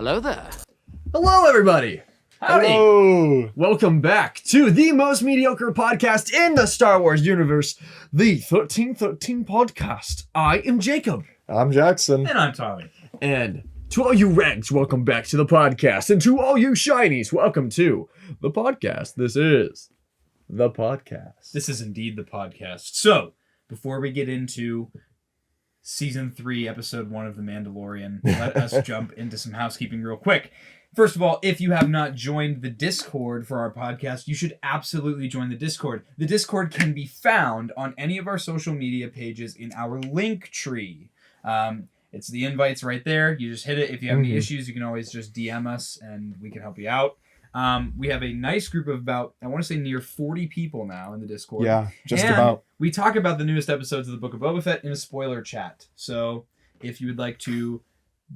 Hello there. Hello, everybody. Howdy. Hello. Welcome back to the most mediocre podcast in the Star Wars universe, the 1313 podcast. I am Jacob. I'm Jackson. And I'm Tommy. And to all you Regs, welcome back to the podcast. And to all you Shinies, welcome to the podcast. This is the podcast. This is indeed the podcast. So, before we get into Season 3, Episode 1 of The Mandalorian, let us jump into some housekeeping real quick. First of all, if you have not joined the Discord for our podcast, you should absolutely join the Discord. The Discord can be found on any of our social media pages in our link tree. It's the invites right there. You just hit it. If you have any issues, you can always just DM us and we can help you out. We have a nice group of about, I want to say near 40 people now in the Discord. Yeah, just and about. We talk about the newest episodes of the Book of Boba Fett in a spoiler chat. So if you would like to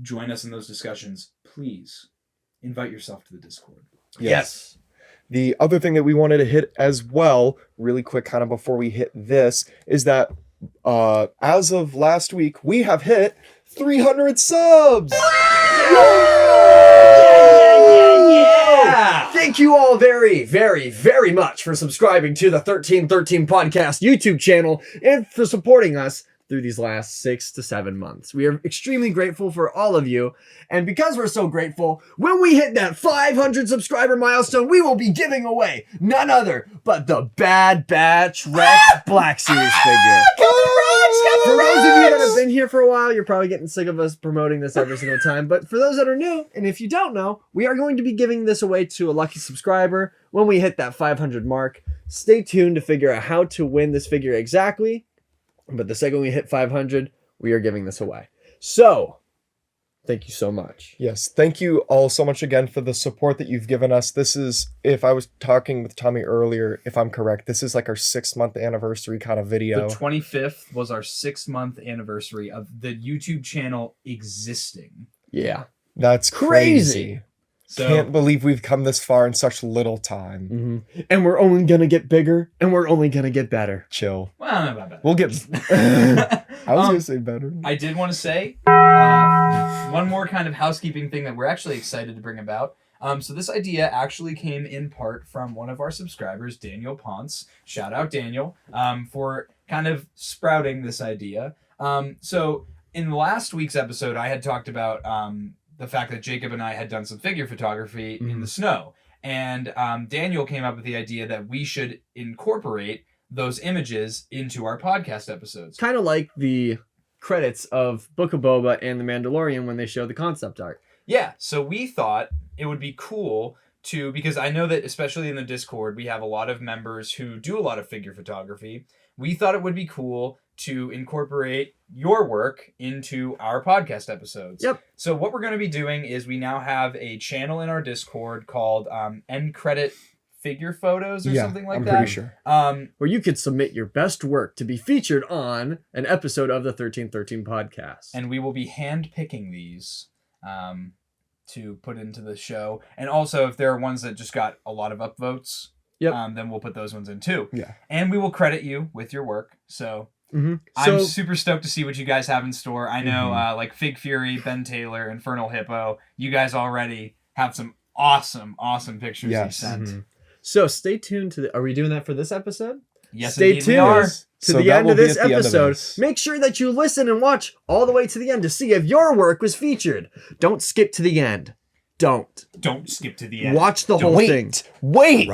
join us in those discussions, please invite yourself to the Discord. Yes. The other thing that we wanted to hit as well, really quick, kind of before we hit this, is that as of last week, we have hit 300 subs! Yeah! Thank you all very, very, very much for subscribing to the 1313 Podcast YouTube channel and for supporting us through these last 6 to 7 months. We are extremely grateful for all of you. And because we're so grateful, when we hit that 500 subscriber milestone, we will be giving away none other but the Bad Batch Rex Black Series figure. For those of you that have been here for a while, you're probably getting sick of us promoting this every single time. But for those that are new, and if you don't know, we are going to be giving this away to a lucky subscriber when we hit that 500 mark. Stay tuned to figure out how to win this figure exactly. But the second we hit 500, we are giving this away. So, thank you so much. Yes, thank you all so much again for the support that you've given us. This is, if I was talking with Tommy earlier, if I'm correct, this is like our 6-month anniversary kind of video. The 25th was our 6-month anniversary of the YouTube channel existing. Yeah. That's crazy. So, Can't believe we've come this far in such little time. Mm-hmm. And we're only going to get bigger, and we're only going to get better. Chill. well, not bad. We'll get... I was going to say better. I did want to say one more kind of housekeeping thing that we're actually excited to bring about. So this idea actually came in part from one of our subscribers, Daniel Ponce. Shout out, Daniel, for kind of sprouting this idea. So in last week's episode, I had talked about the fact that Jacob and I had done some figure photography in the snow. And Daniel came up with the idea that we should incorporate those images into our podcast episodes. Kind of like the credits of Book of Boba and The Mandalorian when they show the concept art. Yeah, so we thought it would be cool to, because I know that especially in the Discord, we have a lot of members who do a lot of figure photography. We thought it would be cool to incorporate your work into our podcast episodes. Yep. So what we're going to be doing is we now have a channel in our Discord called End Credit Figure Photos or something like I'm that. pretty sure. Where you could submit your best work to be featured on an episode of the 1313 podcast. And we will be hand-picking these to put into the show. And also, if there are ones that just got a lot of upvotes, then we'll put those ones in too. Yeah. And we will credit you with your work. So... So, I'm super stoked to see what you guys have in store. I know like Fig Fury, Ben Taylor, Infernal Hippo, you guys already have some awesome pictures you sent. So stay tuned to are we doing that for this episode? Yes, stay indeed tuned we are. to the end of this episode. Make sure that you listen and watch all the way to the end to see if your work was featured. Don't skip to the end. Don't skip to the end. Watch the whole thing. Wait!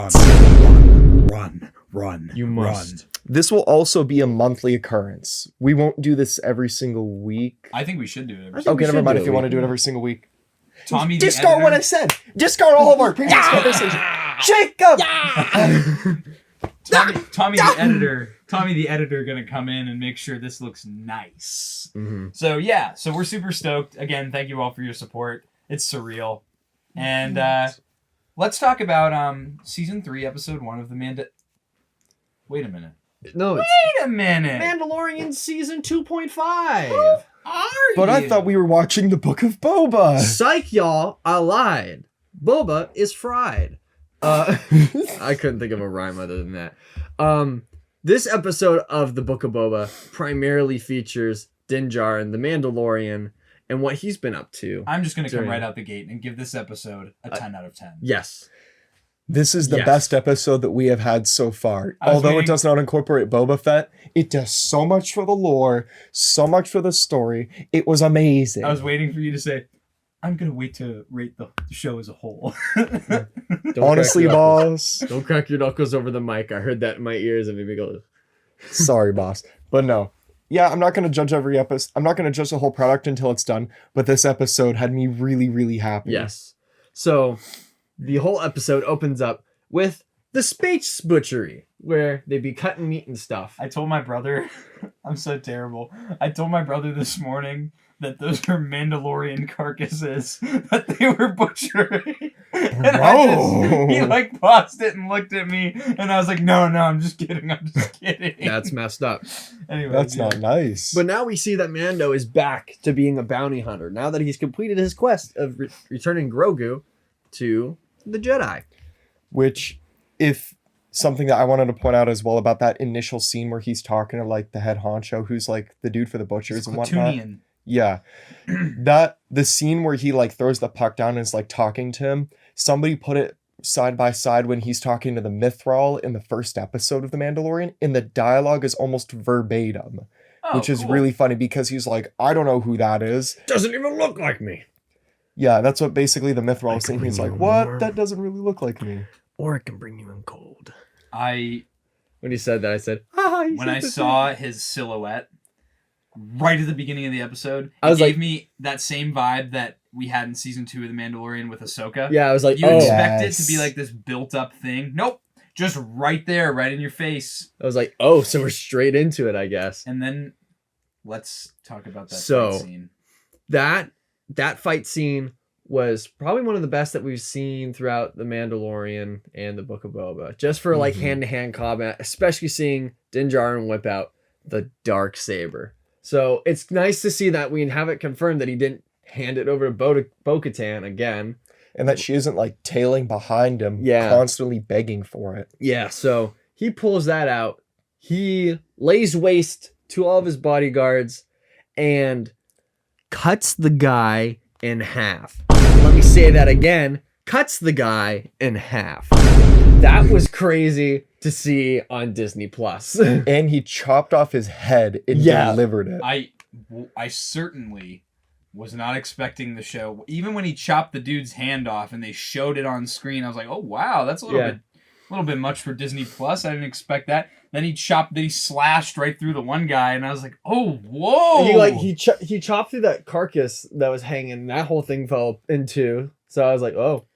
Run. You must. This will also be a monthly occurrence. We won't do this every single week. I think we should do it. Okay, never mind if you want to do it every single week. Tommy, the Discard editor. what I said. Discard all of our previous conversation. Jacob! Tommy the editor gonna come in and make sure this looks nice. So yeah, so we're super stoked. Again, thank you all for your support. It's surreal. And let's talk about season 3, episode 1 of the Wait a minute. No, it's Wait a minute. Mandalorian season 2.5. But I thought we were watching the Book of Boba. Psych, y'all. I lied. Boba is fried. I couldn't think of a rhyme other than that. This episode of the Book of Boba primarily features Din Djarin, the Mandalorian, and what he's been up to. I'm just going to come during- right out the gate and give this episode a 10 out of 10. Yes. This is the Yes. best episode that we have had so far. I was Although waiting- it does not incorporate Boba Fett, it does so much for the lore, so much for the story. It was amazing. I was waiting for you to say, I'm going to wait to rate the show as a whole. Don't Honestly, crack your knuckles. boss. Don't crack your knuckles over the mic. I heard that in my ears and made me go. Sorry, boss. But no. Yeah, I'm not going to judge every episode. I'm not going to judge the whole product until it's done. But this episode had me really, really happy. Yes. So the whole episode opens up with the space butchery, where they be cutting meat and stuff. I told my brother, I'm so terrible. I told my brother this morning that those are Mandalorian carcasses that they were butchering. And he like paused it and looked at me, and I was like, no, I'm just kidding. That's messed up. Anyway, That's not nice. But now we see that Mando is back to being a bounty hunter, now that he's completed his quest of returning Grogu to the Jedi. Which, if something that I wanted to point out as well about that initial scene where he's talking to like the head honcho, who's like the dude for the butchers and whatnot. Platoonian. Yeah. The scene where he like throws the puck down and is like talking to him, somebody put it side by side when he's talking to the Mythrol in the first episode of The Mandalorian, and the dialogue is almost verbatim, which is cool. really funny because he's like, I don't know who that is. Doesn't even look like me. Yeah, that's what basically the Mythrol is can saying. He's bring like, you what? more. That doesn't really look like me. Or it can bring you in cold. When When he said that, I said, I saw his silhouette right at the beginning of the episode, I was it gave like- me that same vibe that we had in season 2 of The Mandalorian with Ahsoka. Yeah, I was like, You oh. expect it to Yes. be like this built-up thing. Nope. Just right there, right in your face. I was like, oh, so we're straight into it, I guess. And then let's talk about that So- fight scene. That fight scene was probably one of the best that we've seen throughout The Mandalorian and the Book of Boba. Just for like Mhm. hand-to-hand combat, especially seeing Din Djarin whip out the dark saber. So it's nice to see that we have it confirmed that he didn't hand it over to Bo-Katan again. And that she isn't like tailing behind him, Yeah. constantly begging for it. Yeah, so he pulls that out. He lays waste to all of his bodyguards and cuts the guy in half. Let me say that again. Cuts the guy in half. That was crazy to see on Disney Plus. And he chopped off his head and Yeah. delivered it. I certainly was not expecting the show. Even when he chopped the dude's hand off and they showed it on screen, I was like, "Oh wow, that's a little bit much for Disney Plus. I didn't expect that." Then he slashed right through the one guy, and I was like, "Oh whoa!" He chopped through that carcass that was hanging. And that whole thing fell in two. So I was like, oh.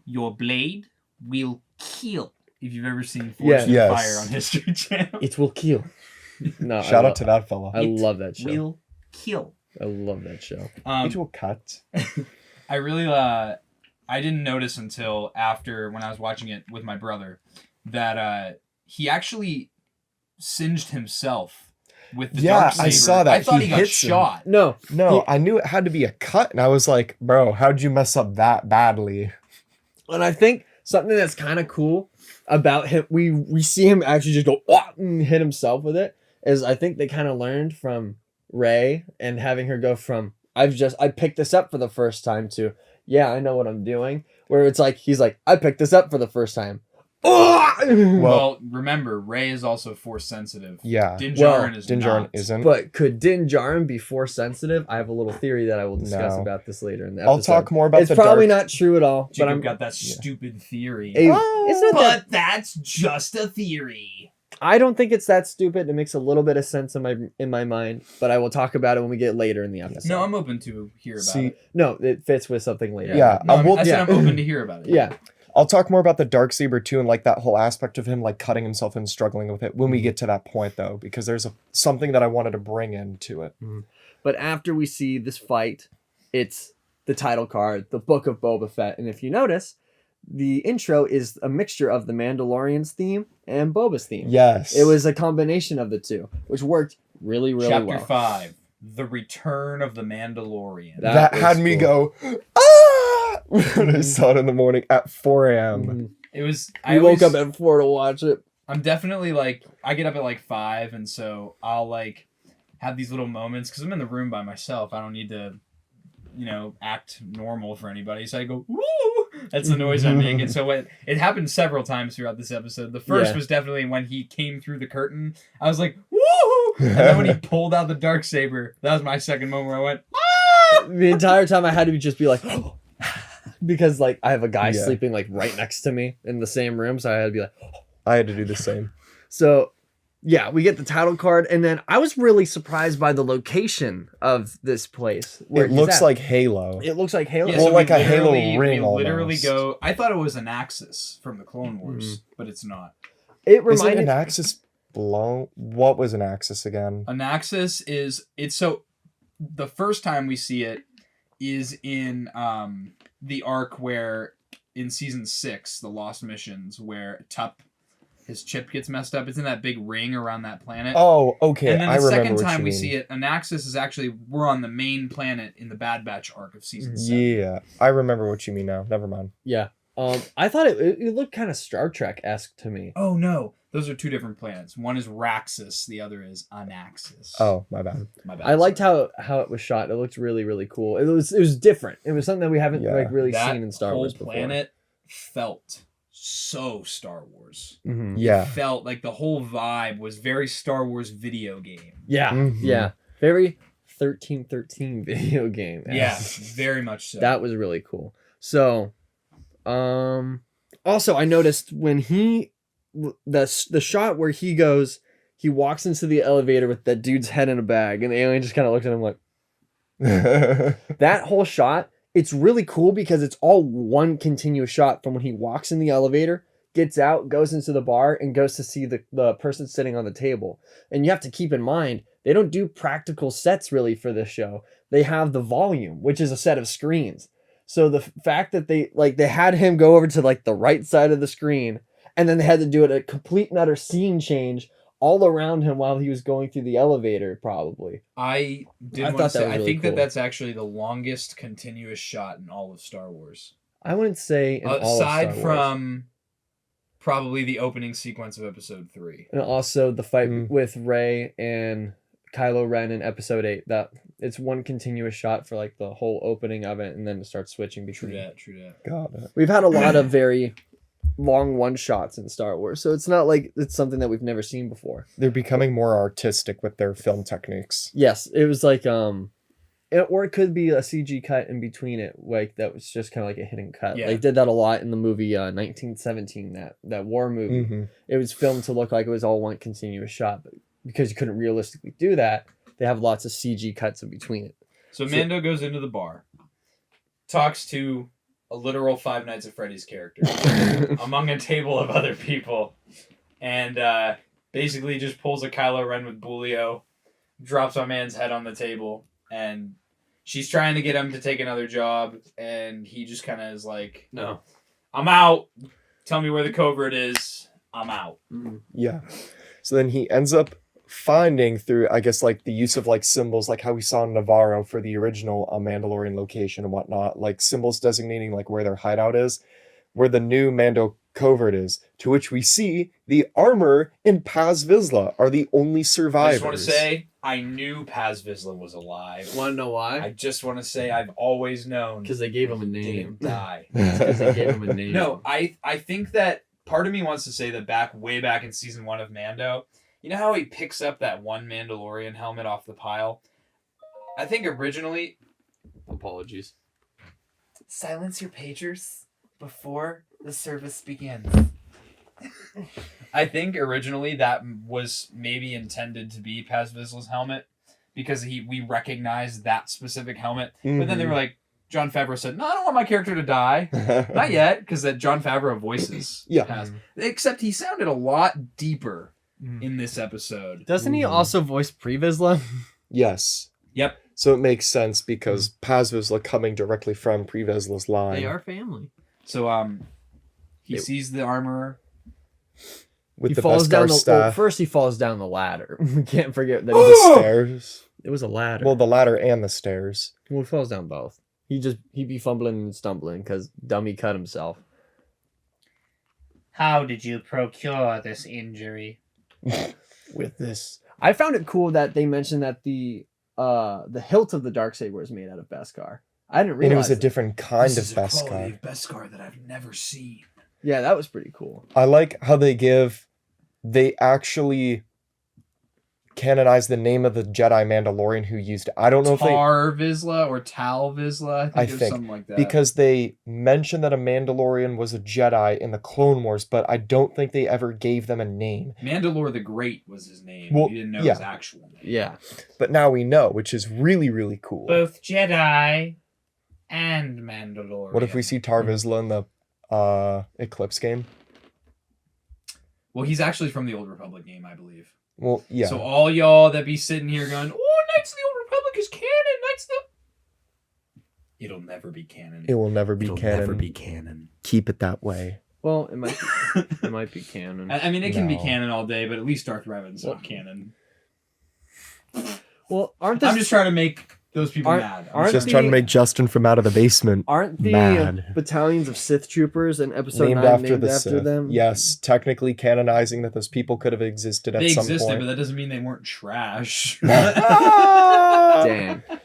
Your blade will kill. If you've ever seen Yeah. Fortune Yes. Fire on History Channel, It will kill. No, Shout out to that fella. I love that show. will kill. I love that show. It will cut. I really I didn't notice until after when I was watching it with my brother that he actually singed himself with the Yeah, dark I saber. saw that. I thought he He got hits him. shot. No, No, I knew it had to be a cut, and I was like, bro, how'd you mess up that badly? and I think something that's kind of cool about him, we see him actually just go "Wah!" and hit himself with it. Is I think they kind of learned from Rey and having her go from I picked this up for the first time to yeah, I know what I'm doing. Where it's like he's like I picked this up for the first time. Well, remember, Rey is also force sensitive. Yeah. Din Well, Djarin is Din not. Djarin isn't. But could Din Djarin be force sensitive? I have a little theory that I will discuss No. about this later in the I'll episode. talk more about It's the probably dark... not true at all, but Jacob I'm got that stupid theory. Hey, it's not that But that's just a theory. I don't think it's that stupid. It makes a little bit of sense in my mind, but I will talk about it when we get later in the episode. No, I'm open to hear about See, it. No, it fits with something later. Yeah. No, we'll- I said yeah. I'm open to hear about it. Yeah. I'll talk more about the Darksaber too, and like that whole aspect of him like cutting himself and struggling with it when we get to that point though, because there's something that I wanted to bring into it. But after we see this fight, it's the title card, the Book of Boba Fett. And if you notice, the intro is a mixture of the Mandalorian's theme and Boba's theme. Yes. It was a combination of the two, which worked really, really Chapter well. 5, The Return of the Mandalorian. That That had was me cool. go, ah! When I saw it in the morning at 4 a.m. Mhm. It was. I woke up at 4 to watch it. I'm definitely like, I get up at like 5, and so I'll like have these little moments because I'm in the room by myself. I don't need to act normal for anybody. So I go, woo! That's the noise I make. And so it happened several times throughout this episode. The first was definitely when he came through the curtain. I was like, woo! And then when he pulled out the Darksaber, that was my second moment where I went, ah! The entire time I had to just be like, oh. Because like I have a guy sleeping like right next to me in the same room. So I had to be like, oh. I had to do the same. So yeah, we get the title card, and then I was really surprised by the location of this place. It looks like Halo. It looks like Halo. Yeah, Well, so like a Halo ring We literally almost. I thought it was an Axis from the Clone Wars, but it's not. It Is it reminded an Axis blown? What was an Axis again? An Axis the first time we see it is in the arc where in season 6, the Lost Missions, where Tup, his chip gets messed up. It's in that big ring around that planet. Oh, okay. And then I the remember second what time you we mean. see it, an Axis is actually, we're on the main planet in the Bad Batch arc of season 7. Yeah, I remember what you mean now. Never mind. Yeah. I thought it looked kind of Star Trek-esque to me. Oh no, those are 2 different planets. One is Raxus, the other is Anaxis. Oh, my bad. My bad. I liked how it was shot. It looked really, really cool. It was different. It was something that we haven't really that seen in Star Wars before. planet felt so Star Wars. Mm-hmm. Yeah. It felt like the whole vibe was very Star Wars video game. Yeah. Mhm. Yeah. Very 1313 video game. Yeah, very much so. That was really cool. So, also I noticed when the shot where he walks into the elevator with that dude's head in a bag, and the alien just kind of looks at him like, that whole shot, it's really cool because it's all one continuous shot from when he walks in the elevator, gets out, goes into the bar, and goes to see the person sitting on the table. And you have to keep in mind, they don't do practical sets really for this show. They have the volume, which is a set of screens. So the fact that they had him go over to like the right side of the screen, and then they had to do a complete and utter scene change all around him while he was going through the elevator, probably. I thought that was really think cool. that's actually the longest continuous shot in all of Star Wars. I wouldn't say in all of Aside Star Wars. from probably the opening sequence of episode 3. And also the fight with Rey and Kylo Ren in episode 8. That it's one continuous shot for like the whole opening of it, and then it starts switching between. True that. Got it. We've had a lot of very long one shots in Star Wars, so it's not like it's something that we've never seen before. They're becoming more artistic with their film techniques. Yes, it was like or it could be a CG cut in between it, like that was just kind of like a hidden cut. Yeah. They did that a lot in the movie 1917, that war movie. Mm-hmm. It was filmed to look like it was all one continuous shot, but because you couldn't realistically do that, they have lots of CG cuts in between it. So Mando goes into the bar, talks to a literal Five Nights at Freddy's character among a table of other people, and basically just pulls a Kylo Ren with Bulio, drops our man's head on the table, and she's trying to get him to take another job, and he just kind of is like, No. I'm out. Tell me where the covert is. I'm out. Yeah. So then he ends up finding through, I guess, like the use of like symbols, like how we saw in Navarro for the original Mandalorian location and whatnot, like symbols designating like where their hideout is, where the new Mando covert is, to which we see the armor in Paz Vizsla are the only survivors. I just want to say, I knew Paz Vizsla was alive. Want to know why? I just want to say I've always known. Because they gave him a He name. didn't die. Because they gave him a name. No, I think that part of me wants to say that way back in season 1 of Mando, you know how he picks up that one Mandalorian helmet off the pile? I think originally... Apologies. Silence your pagers before the service begins. I think originally that was maybe intended to be Paz Vizsla's helmet because we recognized that specific helmet. But then they were like, Jon Favreau said, no, I don't want my character to die. Not yet, because that Jon Favreau voices Paz. Except he sounded a lot deeper in this episode. Doesn't he also voice Pre Vizsla? Yes. Yep. So it makes sense because Paz Vizsla coming directly from Pre Vizsla's line. They are family. So he sees the armorer. With He the falls Beskar down staff. first he falls down the ladder. We can't forget that The stairs. it was a ladder. Well, the ladder and the stairs. Well, he falls down both. He'd be fumbling and stumbling because dummy cut himself. How did you procure this injury? With this. I found it cool that they mentioned that the hilt of the Darksaber is made out of Beskar. I didn't realize And it was a that. different kind This is of a Beskar. quality of Beskar that I've never seen. Yeah, that was pretty cool. I like how they actually canonize the name of the Jedi Mandalorian who used it. I don't know if they... Tar Vizsla or Tal Vizsla, I think it was something like that. Because they mentioned that a Mandalorian was a Jedi in the Clone Wars, but I don't think they ever gave them a name. Mandalore the Great was his name. Well, We didn't know yeah. his actual name. Yeah. But now we know, which is really, really cool. Both Jedi and Mandalorian. What if we see Tar Vizsla in the Eclipse game? Well, he's actually from the Old Republic game, I believe. Well, yeah. So all y'all that be sitting here going, "Oh, Knights of the Old Republic is canon. Knights of the..." It'll never be canon. It will never be It'll canon. never be canon. Keep it that way. Well, it might it might be canon. I mean, it can be No. canon all day, but at least Darth Revan's not canon. Well, aren't the I'm just trying to make those people Aren't- mad. aren't Just the- trying to make Justin from out of the basement aren't the mad. battalions of Sith troopers in episode named 9 after named the after Sith. them? Yes, technically canonizing that those people could have existed at They some existed, point. but that doesn't mean they weren't trash. Dang. Okay.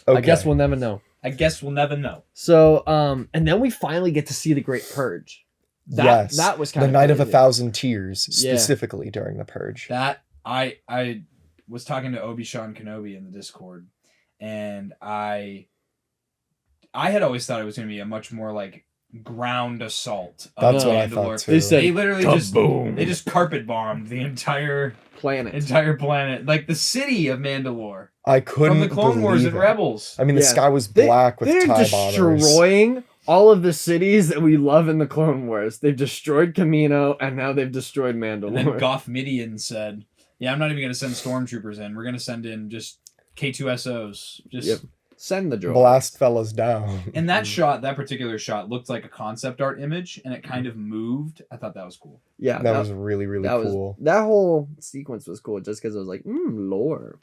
I guess we'll never know. I guess we'll never know. So, and then we finally get to see the Great Purge. Yes, that was kind the of Night of a crazy. Thousand Tears, Yeah. specifically during the Purge. That I was talking to Obi-Wan Kenobi in the Discord, and I had always thought it was going to be a much more like ground assault. Of That's what I Mandalore. thought too. They said, They literally "Kaboom." just carpet bombed the entire Planet. planet, like the city of Mandalore I couldn't from the Clone Wars believe and it. Rebels. I mean, the Yeah. sky was They- black with They're TIE bombers. destroying all of the cities that we love in the Clone Wars. They've destroyed Camino, and now they've destroyed And then Mandalore. Goff Midian said, "Yeah, I'm not even going to send stormtroopers in. We're going to send in just K2SOs." Just Yep. Send the droids. Blast fellas down. And that shot, that particular shot, looked like a concept art image, and it kind of moved. I thought that was cool. Yeah, That was really, really that cool. that whole sequence was cool just because it was like, lore.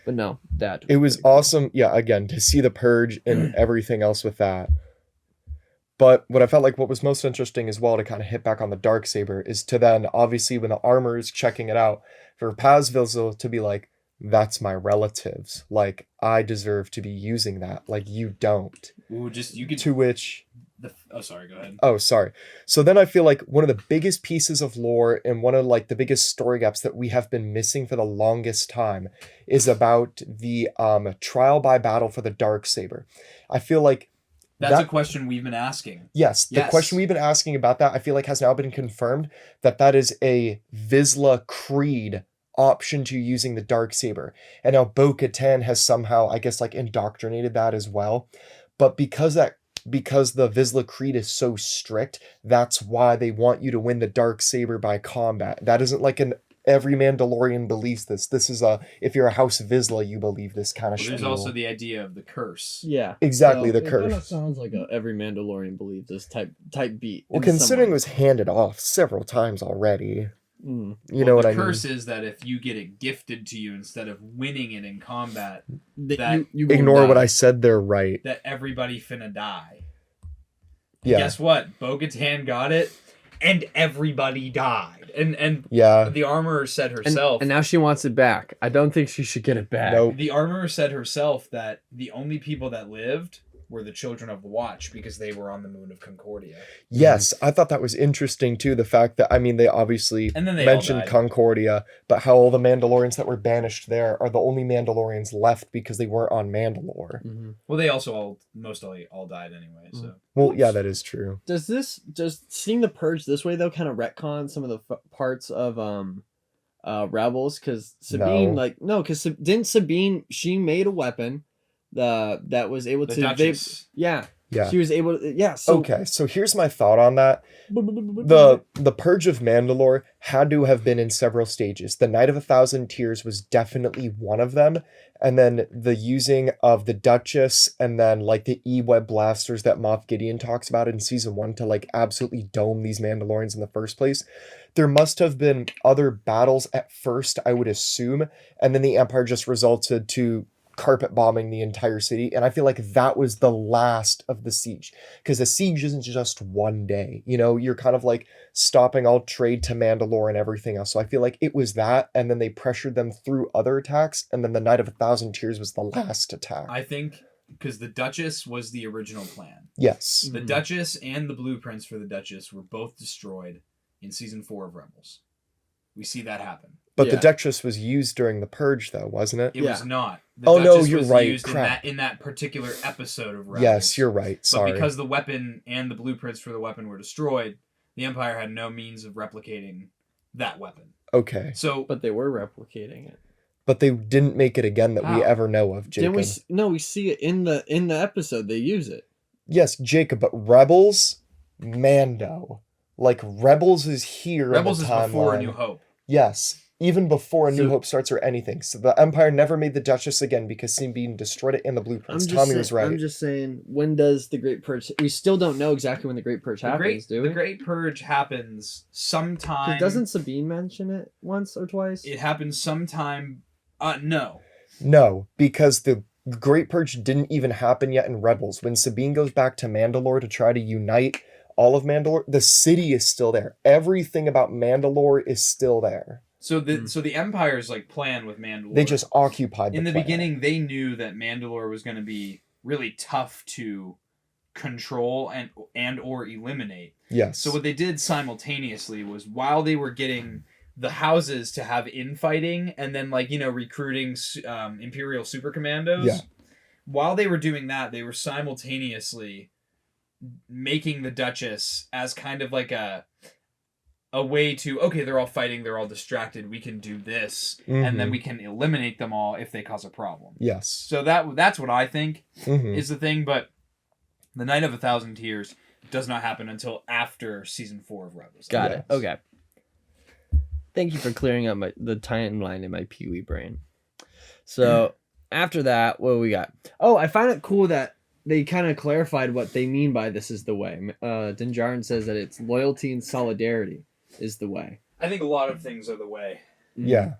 But no, that It was awesome, yeah, again, to see the Purge and everything else with that. But what I felt like what was most interesting as well to kind of hit back on the Darksaber is to then, obviously, when the armor is checking it out, for Paz Vizsla to be like, that's my relatives. Like, I deserve to be using that. Like, you don't. Ooh, just you could. To which... Oh, sorry. Go ahead. Oh, sorry. So then I feel like one of the biggest pieces of lore and one of like the biggest story gaps that we have been missing for the longest time is about the trial by battle for the Darksaber. I feel like That's a question we've been asking. yes, the Yes. question we've been asking about that I feel like has now been confirmed that is a Vizsla creed option to using the Darksaber. And now Bo-Katan has somehow, I guess, like indoctrinated that as well. But because the Vizsla creed is so strict, that's why they want you to win the Darksaber by combat. That isn't like every Mandalorian believes this. This is if you're a House Vizsla, you believe this kind of Well, shit. there's also the idea of the curse. Yeah, Exactly, the It kind curse. of sounds like every Mandalorian believes this type beat. Well, in some considering it way. was handed off several times already. Mm. You know what the I mean? curse is that if you get it gifted to you instead of winning it in combat, That that- you gonna Ignore what die. I said there, right? that everybody finna die. Yeah. Guess what? Bo-Katan got it, and everybody died. And Yeah. the armorer said And, herself. and now she wants it back. I don't think she should get it back. Nope. The armorer said herself that the only people that lived were the children of the Watch because they were on the moon of Concordia. Yes, I thought that was interesting too. The fact that, I mean, they obviously And then they all mentioned died. Concordia, but how all the Mandalorians that were banished there are the only Mandalorians left because they weren't on Mandalore. Mhm. Well, they also mostly all died anyway. So Well, yeah, that is true. Does seeing the Purge this way though kind of retcon some of the parts of Rebels? Because Sabine, didn't Sabine, she made a weapon that was able the to Duchess. Yeah. she was able to so Okay, so here's my thought on that. The Purge of Mandalore had to have been in several stages. The Night of a Thousand Tears was definitely one of them, and then the using of the Duchess, and then like the E-Web blasters that Moff Gideon talks about in season 1 to like absolutely dome these Mandalorians in the first place. There must have been other battles at first, I would assume, and then the Empire just resulted to carpet bombing the entire city, and I feel like that was the last of the siege, because a siege isn't just one day, you know, you're kind of like stopping all trade to Mandalore and everything else. So I feel like it was that, and then they pressured them through other attacks, and then the Night of a Thousand Tears was the last attack. I think because the Duchess was the original plan. Yes. The Duchess and the blueprints for the Duchess were both destroyed in season 4 of Rebels. We see that happen. But the Duchess was used during the Purge, though, wasn't it? It was not. The Oh, no, Duchess you're was right. used Crap. in that particular episode of Rebels. Yes, you're right. Sorry. But because the weapon and the blueprints for the weapon were destroyed, the Empire had no means of replicating that weapon. Okay. So, But they were replicating it. But they didn't make it again that we How? ever know of, Jacob. We see it in the episode. They use it. Yes, Jacob, but Rebels, Mando. Like, Rebels is here Rebels in is the timeline. before A New Hope. Yes, even before A New So- Hope starts or anything. So the Empire never made the Duchess again because Sabine destroyed it in the blueprints. Tommy was right. I'm just saying, when does the Great Purge... We still don't know exactly when the Great Purge happens, do we? The Great Purge happens sometime... Doesn't Sabine mention it once or twice? It happens sometime... no. No, because the Great Purge didn't even happen yet in Rebels. When Sabine goes back to Mandalore to try to unite all of Mandalore, the city is still there. Everything about Mandalore is still there. So the Empire's like plan with Mandalore. They just occupied in the planet. beginning, they knew that Mandalore was going to be really tough to control and or eliminate. Yes. So what they did simultaneously was, while they were getting the houses to have infighting and then recruiting Imperial super commandos, Yeah. while they were doing that, they were simultaneously making the Duchess as kind of like a way to, okay, they're all fighting, they're all distracted, we can do this, and then we can eliminate them all if they cause a problem. Yes. So that's what I think Mhm. is the thing, but the Night of 1,000 Tears does not happen until after season 4 of Rebels. Got Yes. it. Okay. Thank you for clearing up the timeline in my Pee-wee brain. So after that, what do we got? Oh, I find it cool that they kind of clarified what they mean by "this is the way." Din Djarin says that it's loyalty and solidarity is the way. I think a lot of things are the way. Yeah,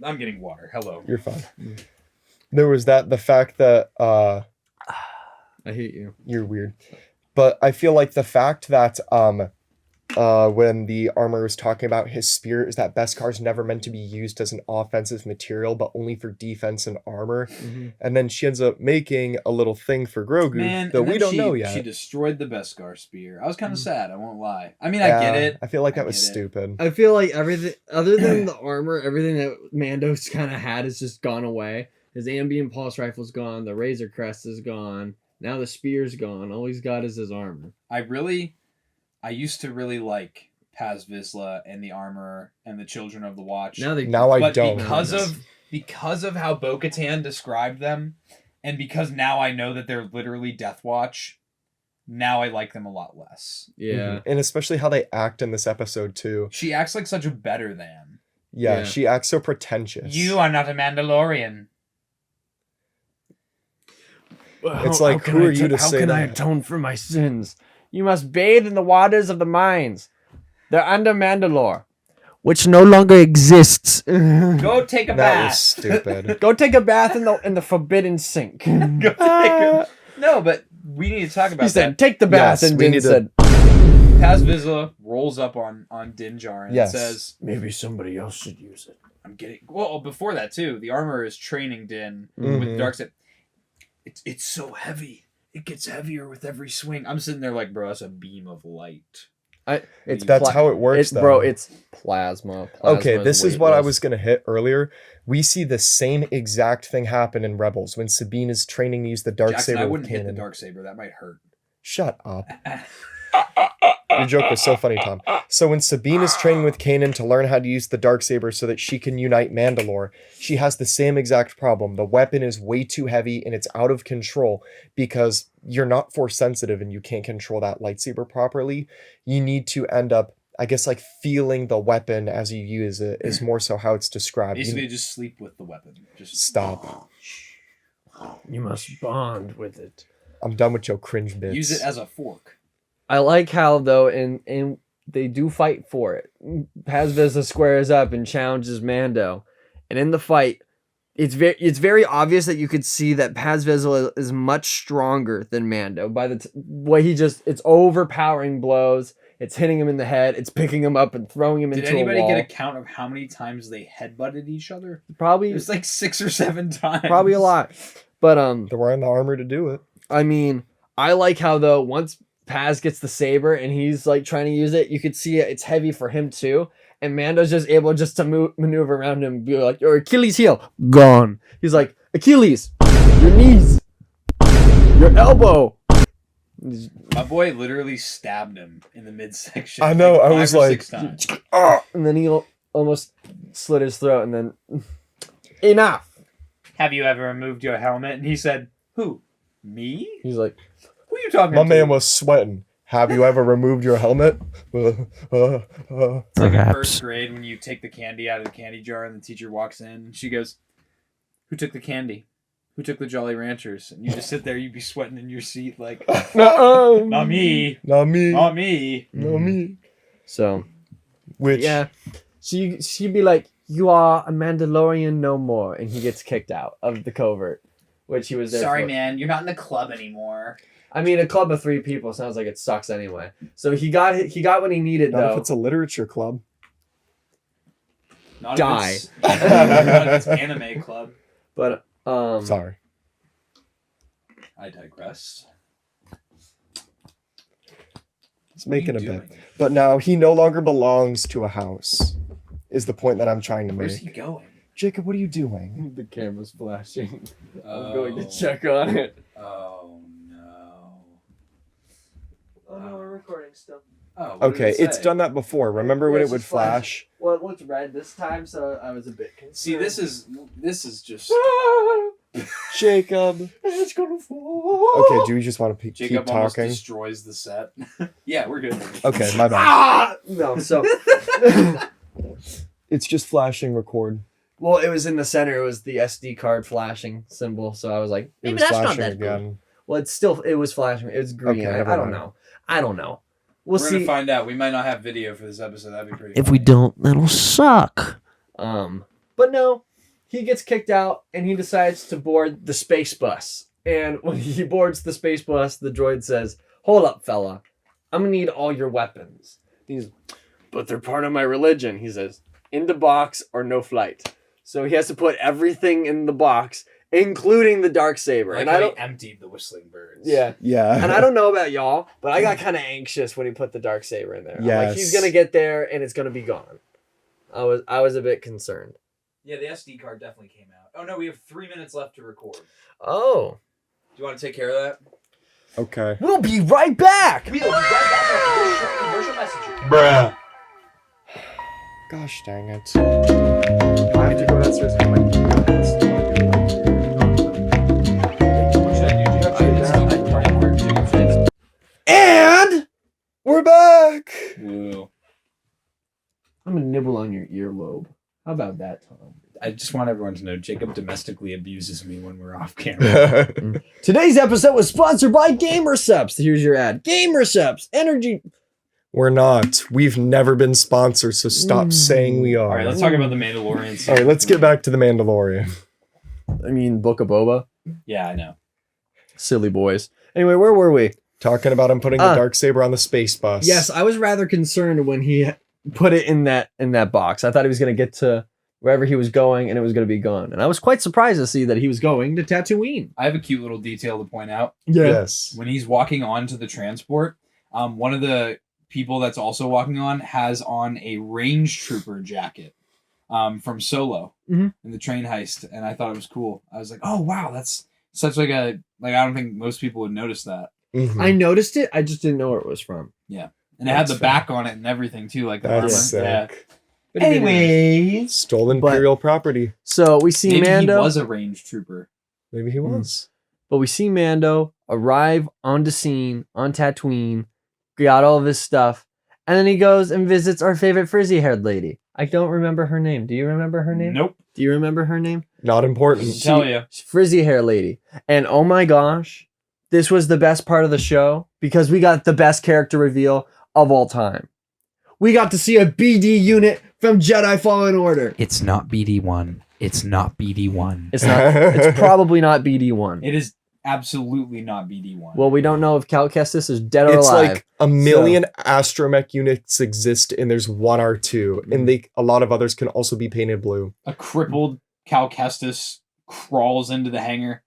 I'm getting water. Hello. you're fine. There was the fact that I hate you. you're weird. But I feel like the fact that when the armor was talking about his spear is that Beskar is never meant to be used as an offensive material, but only for defense and armor. And then she ends up making a little thing for Grogu that we don't know yet. She destroyed the Beskar spear. I was kind of sad, I won't lie. I mean, I get it. I feel like that was get it. stupid. I feel like everything other than the armor, everything that Mando's kind of had has just gone away. His ambient pulse rifle's gone. The Razor Crest is gone. Now the spear's gone. All he's got is his armor. I used to really like Paz Vizsla and the armor and the Children of the Watch. Now I don't. Because of how Bo-Katan described them, and because now I know that they're literally Death Watch, now I like them a lot less. Yeah. And especially how they act in this episode too. She acts like such a better than. Yeah, she acts so pretentious. You are not a Mandalorian. It's like, who are you to say that? atone for my sins? You must bathe in the waters of the mines. They're under Mandalore, which no longer exists. Go take a That was bath. stupid. Go take a bath in the forbidden sink. No, but we need to talk about He that. said, "Take the bath," Yes, and we Din need to- said, Paz Vizsla rolls up on Din Djarin Yes. and says, "Maybe somebody else should use it." I'm getting... Well, before that, too, the armor is training Din with Mhm. Darkseid. It's so heavy. It gets heavier with every swing. I'm sitting there like, bro, that's a beam of light. That's how it works, though. Bro, it's plasma. Okay, this is what I was going to hit earlier. We see the same exact thing happen in Rebels when Sabine is training to use the Jackson, Darksaber I with wouldn't hit the Kanan. Darksaber. That might hurt. Shut up. Your joke was so funny, Tom. So when Sabine is training with Kanan to learn how to use the Darksaber so that she can unite Mandalore, she has the same exact problem. The weapon is way too heavy and it's out of control because you're not force sensitive and you can't control that lightsaber properly. You need to end up, I guess, like feeling the weapon as you use it is more so how it's described. Basically, just sleep with the weapon. Just Stop. You must bond with it. I'm done with your cringe bits. use it as a fork. I like how though, and they do fight for it. Paz Vizsla squares up and challenges Mando, and in the fight, it's very obvious that you could see that Paz Vizsla is much stronger than Mando. By the way, it's overpowering blows. It's hitting him in the head. It's picking him up and throwing him Did into a anybody wall. get a count of how many times they headbutted each other? Probably It was like 6 or 7 times. probably a lot. But They're wearing the armor to do it. I mean, I like how though once Paz gets the saber and he's like trying to use it, you could see it's heavy for him too. And Mando's just able just to maneuver around him and be like, your Achilles heel, gone. He's like, Achilles, your knees, your elbow. My boy literally stabbed him in the midsection. I know, I 5 was or like, 6 times. And then he almost slit his throat and then, enough. Have you ever removed your helmet? And he said, who? Me? He's like, Who are you talking my to? man was sweating. Have you ever removed your helmet? It's like in first grade when you take the candy out of the candy jar and the teacher walks in and she goes, who took the candy? Who took the Jolly Ranchers? And you just sit there, you'd be sweating in your seat like, not me. Not me. Not me. Not me. so, Which, yeah. She'd be like, you are a Mandalorian no more. And he gets kicked out of the covert, which he was there Sorry, for. man. You're not in the club anymore. I mean, a club of 3 people sounds like it sucks anyway. So he got what he needed, not though. if it's a literature club. Not Die. If it's, not if it's anime club. But, Sorry. I digress. It's What are making a you bit. doing? But now he no longer belongs to a house, is the point that I'm trying to Where's make. he going? Jacob, what are you doing? the camera's flashing. Oh. I'm going to check on it. Oh, no. Oh, no, we're recording still. Oh, what Okay, did it it's say? done that before. Remember when Yeah, it it's would just flashing. flash? Well, it looked red this time, so I was a bit concerned. See, this is just... Jacob. It's gonna fall. Okay, do you just want to keep Jacob almost talking? destroys the set. Yeah, we're good. Okay, my bad. Ah! No, so... It's just flashing record. Well, it was in the center. It was the SD card flashing symbol, so I was like, It maybe was that's not flashing that again. good. Well, it was flashing. It was green. Okay, I never don't mind. know. I don't know. We'll We're see. gonna find out. We might not have video for this episode. That'd be pretty If funny. we don't, that'll suck. But no, he gets kicked out and he decides to board the space bus. And when he boards the space bus, the droid says, "Hold up, fella. I'm gonna need all your weapons." But they're part of my religion, he says. In the box or no flight. So he has to put everything in the box, including the Darksaber. Like And how I don't. he emptied the whistling birds. Yeah. Yeah. And I don't know about y'all, but I got kind of anxious when he put the Darksaber in there. I'm like, he's Yes. gonna get there and it's gonna be gone. I was a bit concerned. Yeah, the SD card definitely came out. Oh no, we have 3 minutes left to record. Oh. Do you want to take care of that? Okay. We'll be right back! We'll be right back after commercial messages. Bruh. Gosh dang it. I have to go downstairs and What should I do? And We're back. Whoa. I'm gonna nibble on your earlobe. How about that, Tom? I just want everyone to know Jacob domestically abuses me when we're off camera. Today's episode was sponsored by Gamersups. Here's your ad. Gamersups, energy. We're not. We've never been sponsored, so stop saying we are. All right, let's talk about the Mandalorian. All right, let's get back to the Mandalorian. I mean, Book of Boba. Yeah, I know. Silly boys. Anyway, where were we? Talking about him putting the Darksaber on the space bus. Yes, I was rather concerned when he put it in that box. I thought he was gonna get to wherever he was going and it was gonna be gone. And I was quite surprised to see that he was going to Tatooine. I have a cute little detail to point out. Yes. When he's walking onto the transport, one of the people that's also walking on has on a range trooper jacket from Solo in the train heist, and I thought it was cool. I was like, oh wow, that's such like I don't think most people would notice that. Mhm. I noticed it, I just didn't know where it was from. Yeah, and it had That's the back on it and everything too, like the That's armor. Yeah. sick. Anyways, Stolen But- Imperial property. So we see maybe Mando. he was a range trooper. Maybe he was. But we see Mando arrive on the scene on Tatooine, got all of his stuff, and then he goes and visits our favorite frizzy-haired lady. I don't remember her name. Do you remember her name? Nope. Do you remember her name? Not important. Tell you. Frizzy hair lady. And oh my gosh, this was the best part of the show because we got the best character reveal of all time. We got to see a BD unit from Jedi Fallen Order. It's not BD1. It's not BD1. It's not. It's probably not BD1. It is absolutely not BD1. Well, we don't know if Cal Kestis is dead or It's alive. like a million astromech units exist, and there's one R2, and a lot of others can also be painted blue. A crippled Cal Kestis crawls into the hangar.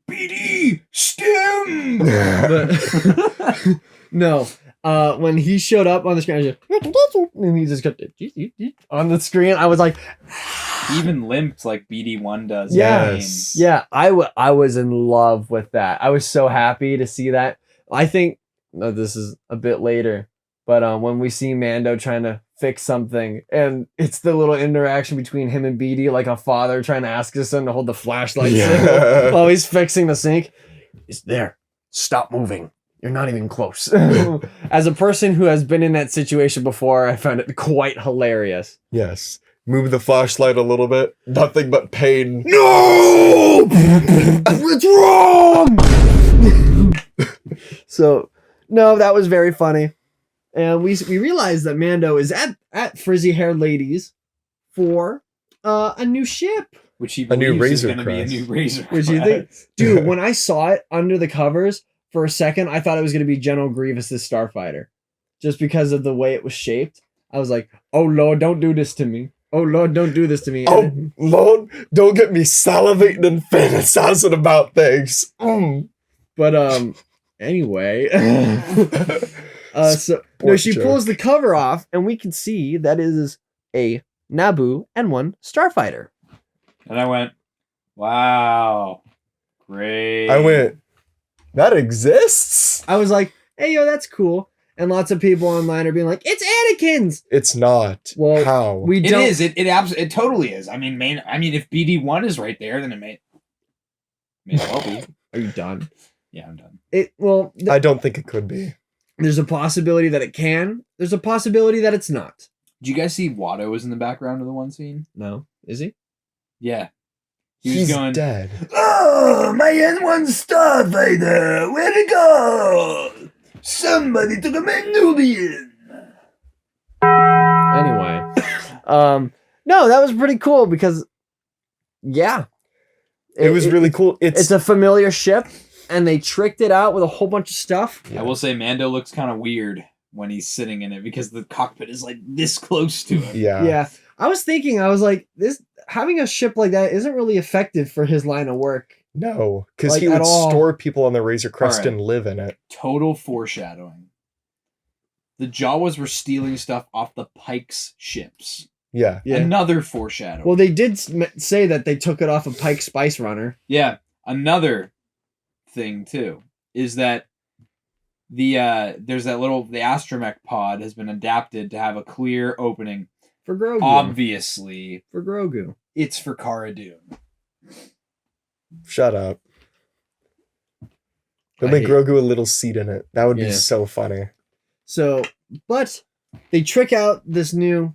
BD STEM. But no, when he showed up on the screen, I just, and he just kept on the screen. I was like, He even limped like BD1 does. Yes. yeah, I was in love with that. I was so happy to see that. I think this is a bit later, but when we see Mando trying to fix something, and it's the little interaction between him and BD, like a father trying to ask his son to hold the flashlight while he's fixing the sink. It's there. Stop moving. You're not even close. As a person who has been in that situation before, I found it quite hilarious. Yes. Move the flashlight a little bit. Nothing but pain. No! What's wrong? So, no, that was very funny. And we realized that Mando is at frizzy-haired ladies for a new ship. Which he A new believes is Razor going to be a Crest. new Razor Which you think? Dude, when I saw it under the covers, for a second, I thought it was going to be General Grievous's Starfighter. Just because of the way it was shaped. I was like, oh, Lord, don't do this to me. Oh, Lord, don't do this to me. Oh, Lord, don't get me salivating and fantasizing about things. But, anyway. She joke. pulls the cover off, and we can see that is a Naboo N1 Starfighter. And I went, wow, great. I went, that exists? I was like, hey, yo, that's cool. And lots of people online are being like, it's Anakin's. It's not. Well, how? We It don't. is. It totally is. I mean, if BD1 is right there, then it may well be. Are you done? Yeah, I'm done. I don't think it could be. There's a possibility that it can. There's a possibility that it's not. Did you guys see Watto was in the background of the one scene? No. Is he? Yeah. He was He's going, dead. oh, my N1 Starfighter, where'd it go? Somebody took a Mandubian. Anyway. No, that was pretty cool because, yeah. It was really cool. It's a familiar ship, and they tricked it out with a whole bunch of stuff. I will say Mando looks kind of weird when he's sitting in it because the cockpit is like this close to him. Yeah. I was like, this having a ship like that isn't really effective for his line of work. No, because Like, he at would all. store people on the Razor Crest Alright. and live in it. Total foreshadowing. The Jawas were stealing stuff off the Pike's ships. Yeah. Yeah. Another foreshadowing. Well, they did say that they took it off of Pike's Spice Runner. Yeah, another thing too is that there's that the astromech pod has been adapted to have a clear opening. For Grogu. Obviously, For Grogu. it's for Cara Dune. Shut up. They'll I make hate- Grogu a little seat in it. That would be Yeah. so funny. So, but they trick out this N1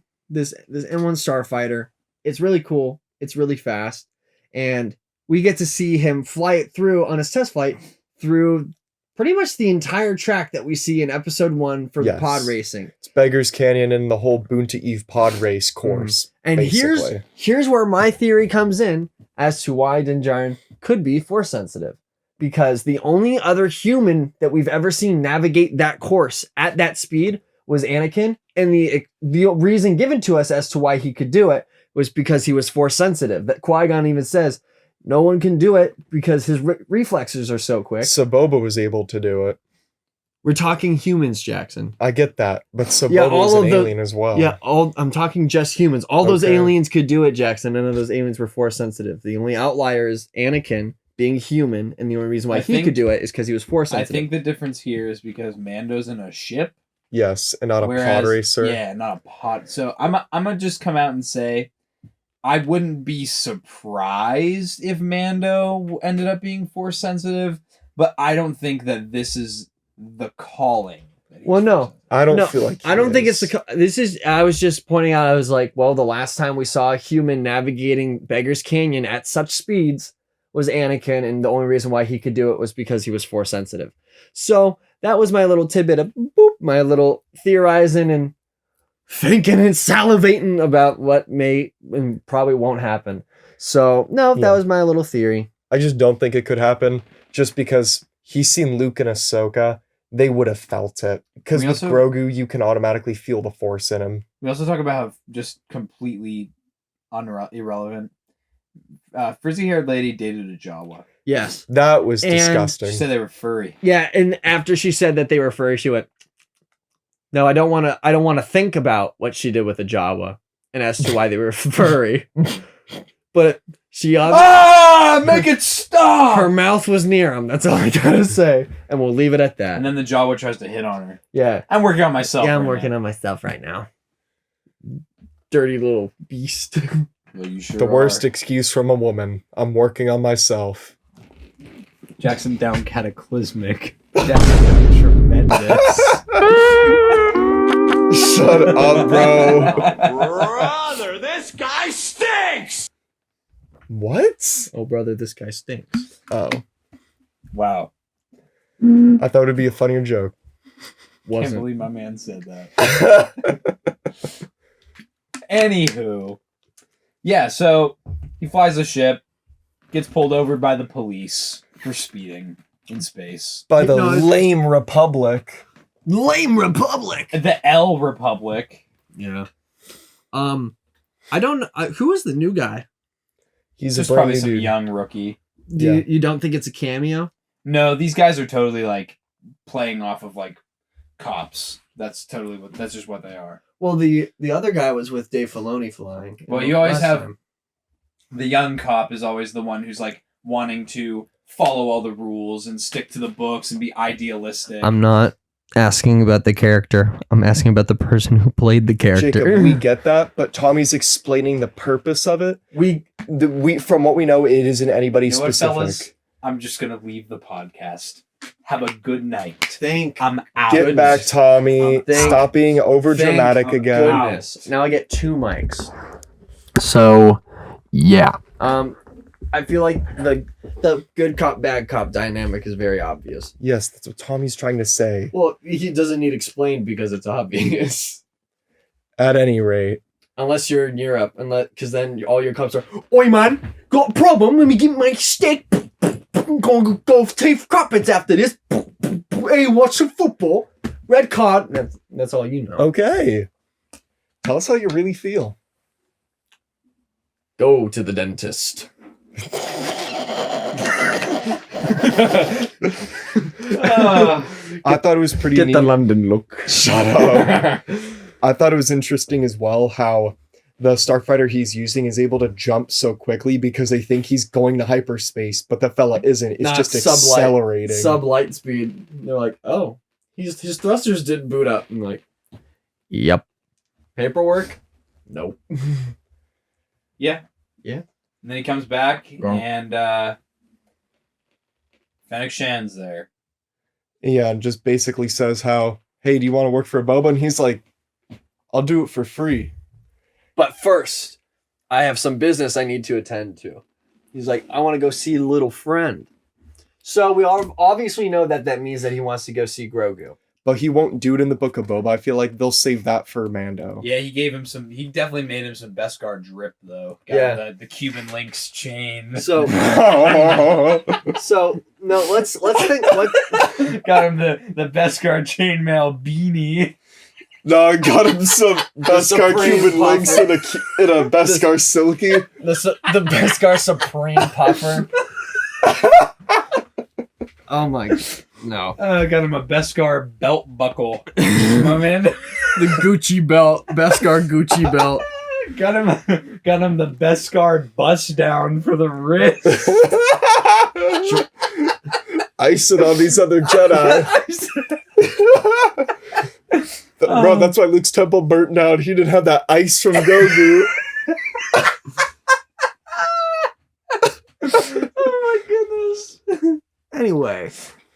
Starfighter. It's really cool. It's really fast. And we get to see him fly it through on his test flight through pretty much the entire track that we see in episode 1 for the Yes. pod racing. It's Beggar's Canyon and the whole Boonta Eve pod race course. And basically. here's where my theory comes in as to why Din Djarin could be force sensitive. Because the only other human that we've ever seen navigate that course at that speed was Anakin. And the reason given to us as to why he could do it was because he was force sensitive. That Qui-Gon even says, no one can do it because his reflexes are so quick. So Boba was able to do it. We're talking humans, Jackson. I get that. But Boba Yeah, was all an of the- alien as well. Yeah, I'm talking just humans. All those Okay. aliens could do it, Jackson. None of those aliens were force sensitive. The only outlier is Anakin being human, and the only reason why I he think- could do it is because he was force I sensitive. think the difference here is because Mando's in a ship, Yes, and not a whereas, pod racer. Yeah, not a pod. So I'm gonna just come out and say, I wouldn't be surprised if Mando ended up being force sensitive, but I don't think that this is the calling. that he's Well, no. force sensitive. I don't No, feel like I don't think it's is. this is. I was just pointing out. I was like, well, the last time we saw a human navigating Beggar's Canyon at such speeds was Anakin, and the only reason why he could do it was because he was force sensitive. So that was my little tidbit of my little theorizing and thinking and salivating about what may and probably won't happen. So no, that Yeah. was my little theory. I just don't think it could happen just because he's seen Luke and Ahsoka. They would have felt it. Because We with also- Grogu, you can automatically feel the Force in him. We also talk about how just completely irrelevant. Frizzy-haired lady dated a Jawa. Yes. That was And- disgusting. She said they were furry. Yeah, and after she said that they were furry, she went, "No, I don't want to think about what she did with the Jawa and as to why they were furry." But she Make it stop! her mouth was near him. That's all I gotta say, and we'll leave it at that. And then the Jawa tries to hit on her. Yeah, I'm working on myself. yeah, I'm right working now. on myself right now. Dirty little beast. Well, you sure The worst are. excuse from a woman. I'm working on myself. Jackson down cataclysmic. Jackson down tremendous. Shut up, bro. Brother, this guy stinks! What? Oh, brother, this guy stinks. Oh. Wow. I thought it'd be a funnier joke. Can't Wasn't. believe my man said that. Anywho. Yeah, so he flies a ship, gets pulled over by the police for speeding in space. By the No, it's- lame Republic. Lame Republic. The L Republic. Yeah. I don't know. Who is the new guy? He's Just a brand probably new some dude. young rookie. You don't think it's a cameo? No, these guys are totally like playing off of like cops. That's just what they are. Well, the other guy was with Dave Filoni flying. Well, you always Last have time. the young cop is always the one who's like wanting to follow all the rules and stick to the books and be idealistic. I'm not asking about the character. I'm asking about the person who played the character. Jacob, we get that, but Tommy's explaining the purpose of it. We from what we know, it isn't anybody You know what, specific. fellas? I'm just gonna leave the podcast. Have a good night. Thank I'm out. Get back, Tommy. Thank- Stop being over dramatic Thank again. goodness. Now I get 2 mics. So, yeah. I feel like the good cop bad cop dynamic is very obvious. Yes, that's what Tommy's trying to say. Well, he doesn't need explained because it's obvious. At any rate, Unless you're in Europe, because then all your cops are, "Oi man, got a problem? Let me get my stick. I'm gonna go take carpets after this. Hey, watch some football. Red card." That's all you know. okay. Tell us how you really feel. Go to the dentist. I thought it was pretty neat. London look. Shut up. I thought it was interesting as well how the starfighter he's using is able to jump so quickly because they think he's going to hyperspace, but the fella isn't. It's Not just sublight. accelerating. Sub-light speed. They're like, "Oh, his thrusters didn't boot up." I'm like, Yep. "Paperwork? Nope." Yeah. Yeah. And then he comes back Wrong. and Fennec Shan's there. Yeah, and just basically says how, hey, do you want to work for Boba? And he's like, I'll do it for free. But first, I have some business I need to attend to. He's like, "I want to go see little friend." So we all obviously know that means that he wants to go see Grogu. But he won't do it in the Book of Boba. I feel like they'll save that for Mando. Yeah, he definitely made him some Beskar drip though. Got Yeah. the Cuban links chain. So no, let's think. Got him the Beskar chainmail beanie. No, I got him some Beskar Supreme Cuban links puffer. in a Beskar Silky. The Beskar Supreme Puffer. Oh my, no. Got him a Beskar belt buckle. My man. The Gucci belt, Beskar Gucci belt. Got him the Beskar bust down for the wrist. Ice it on these other Jedi. Bro, that's why Luke's temple burnt down. He didn't have that ice from Grogu. Oh my goodness. Anyway,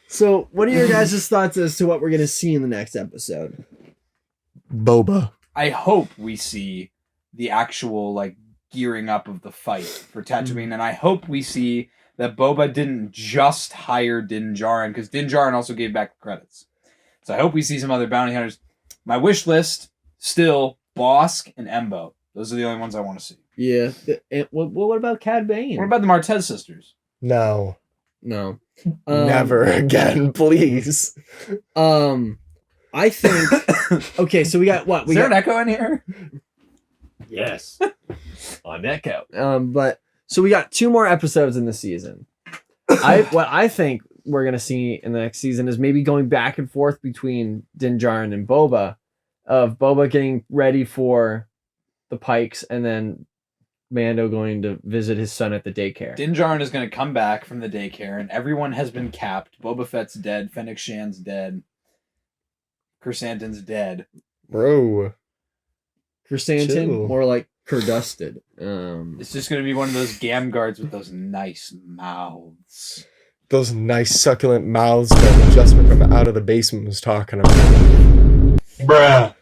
so what are your guys' thoughts as to what we're gonna see in the next episode? Boba. I hope we see the actual like gearing up of the fight for Tatooine, and I hope we see that Boba didn't just hire Din Djarin, because Din Djarin also gave back the credits. So I hope we see some other bounty hunters. My wish list still Bosk and Embo. Those are the only ones I want to see. Yeah. What about Cad Bane? What about the Martez sisters? No. No. Never again, please. I think. Okay, so we got what? Is there an echo in here? Yes. On Echo. But so we got 2 more episodes in the season. What I think we're gonna see in the next season is maybe going back and forth between Din Djarin and Boba, of Boba getting ready for the Pikes and then Mando going to visit his son at the daycare. Din Djarin is going to come back from the daycare, and everyone has been capped. Boba Fett's dead. Fennec Shan's dead. Chrysanthemum's dead. Bro. Chrysanthemum, Chill. more like Curdusted. It's just going to be one of those Gam guards with those nice mouths. Those nice succulent mouths that Justin from Out of the Basement was talking about. Bruh.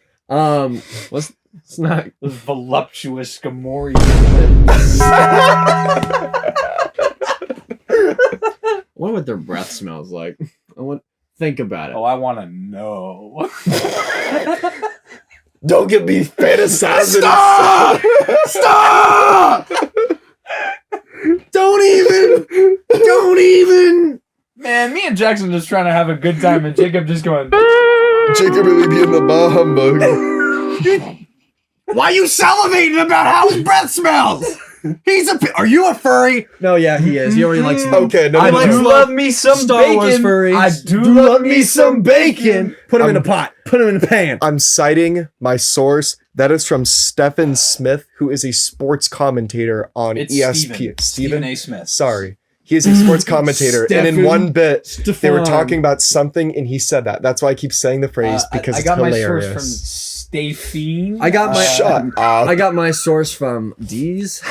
It's not. Those voluptuous Gamorrean. I wonder what their breath smells like. Think about it. Oh, I want to know. Don't get me fantasizing. Stop! Don't even. Man, me and Jackson just trying to have a good time, and Jacob just going. Jacob really being the bah humbug. Why are you salivating about how his breath smells? Are you a furry? No, yeah, he is. He already likes. Okay, no, I no, do no. love me some Star Wars bacon. furries. I do love me some bacon. Put him in a pot. Put him in a pan. I'm citing my source. That is from Stephen Smith, who is a sports commentator on It's ESPN. Stephen A. Smith. Sorry. He is a sports commentator. And in Stephen one bit, they were Stefan. talking about something, and he said that. That's why I keep saying the phrase, because I it's got hilarious. my source from Stay Fiend. I got my. Shut up. I got my source from D's.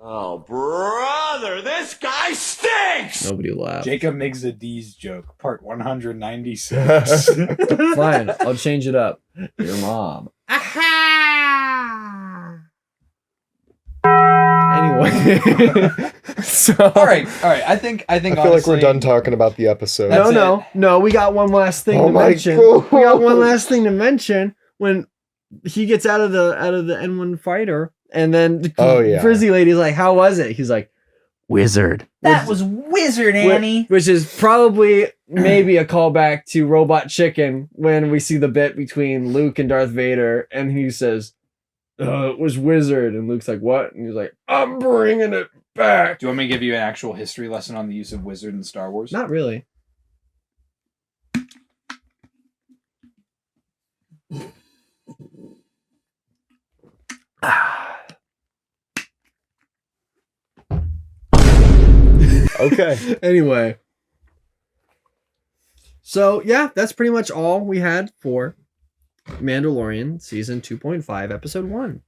Oh, brother, this guy stinks! Nobody laughed. Jacob makes a D's joke, part 196. Fine, I'll change it up. Your mom. Anyway, so all right. I think I feel like honestly, we're done talking about the episode. That's no. We got one last thing Oh to my mention. God. We got one last thing to mention when he gets out of the N1 fighter, and then the Oh, yeah. Frizzy lady's like, "How was it?" He's like, "Wizard." That was Wizard Annie. Which is probably maybe a callback to Robot Chicken when we see the bit between Luke and Darth Vader, and he says, "It was Wizard," and Luke's like, "What?" And he's like, "I'm bringing it back." Do you want me to give you an actual history lesson on the use of wizard in Star Wars? Not really. Okay. Anyway. So, yeah, that's pretty much all we had for Mandalorian Season 2.5, Episode 1.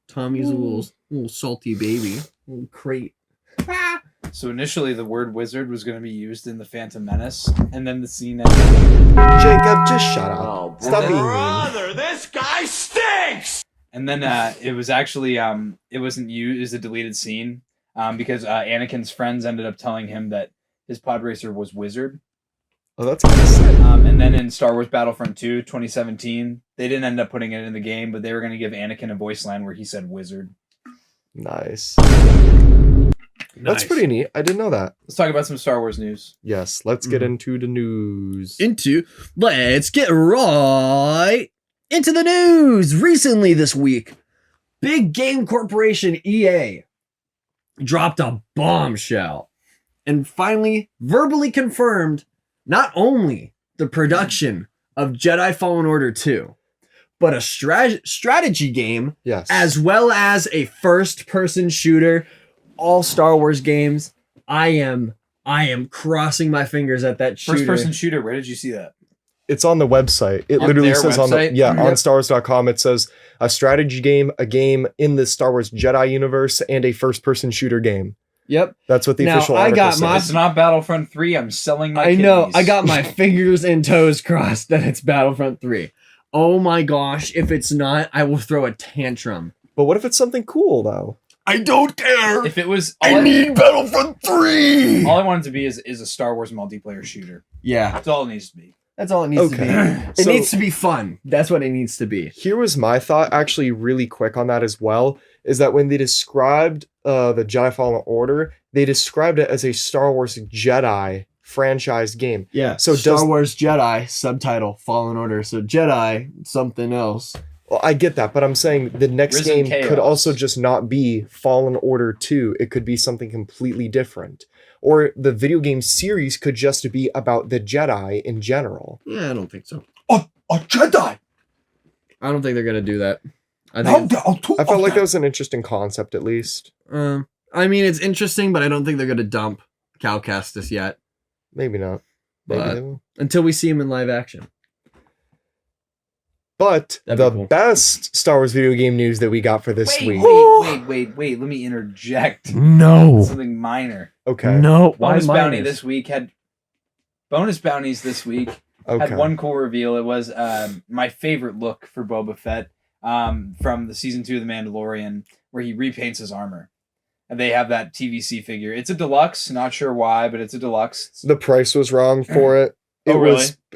Tommy's a little salty baby. Little crate. So initially, the word wizard was going to be used in the Phantom Menace, and then the scene. Jacob, just shut up. Oh, Stop being mean. brother, this guy stinks! And then it was actually it wasn't used. It was a deleted scene because Anakin's friends ended up telling him that his pod racer was Wizard. Oh, that's kind of sick. And then in Star Wars Battlefront 2, 2017, they didn't end up putting it in the game, but they were going to give Anakin a voice line where he said Wizard. Nice. That's pretty neat. I didn't know that. Let's talk about some Star Wars news. Yes, let's get into the news. Let's get right into the news. Recently this week, big game corporation EA dropped a bombshell and finally verbally confirmed not only the production of Jedi Fallen Order 2, but a strategy game Yes. as well as a first-person shooter. All Star Wars games. I am crossing my fingers at that shooter. First person shooter, where did you see that? It's on the website. It On literally their says website? on StarWars.com, it says a strategy game, a game in the Star Wars Jedi universe, and a first-person shooter game. Yep. That's what the Now, official I article got says. my- It's not Battlefront 3. I'm selling my I know. kidneys. I got my fingers and toes crossed that it's Battlefront 3. Oh my gosh. If it's not, I will throw a tantrum. But what if it's something cool, though? I don't care. If it was... I need Battlefront 3! All I want it to be is a Star Wars multiplayer shooter. Yeah. That's all it needs to be. That's all it needs to be. It So- needs to be fun. That's what it needs to be. Here was my thought, actually, really quick on that as well, is that when they described the Jedi Fallen Order, they described it as a Star Wars Jedi franchise game. Yeah. So Star does- Wars Jedi, subtitle, Fallen Order. So Jedi, something else. Well, I get that, but I'm saying the next Risen game Chaos. could also just not be Fallen Order 2. It could be something completely different. Or the video game series could just be about the Jedi in general. Yeah, I don't think so. A Jedi. I don't think they're gonna do that. I think. I felt like that was an interesting concept, at least. I mean, it's interesting, but I don't think they're gonna dump Cal Kestis yet Maybe not. Maybe But- they will. until we see him in live action. But That'd be the cool. best Star Wars video game news that we got for this week. Wait. Let me interject. No. Something minor. Okay. No. Why Bonus Bounty minus? this week had bonus bounties this week Okay. had one cool reveal. It was my favorite look for Boba Fett from the season 2 of The Mandalorian, where he repaints his armor. And they have that TVC figure. It's a deluxe, not sure why, but it's a deluxe. The price was wrong for it. Oh,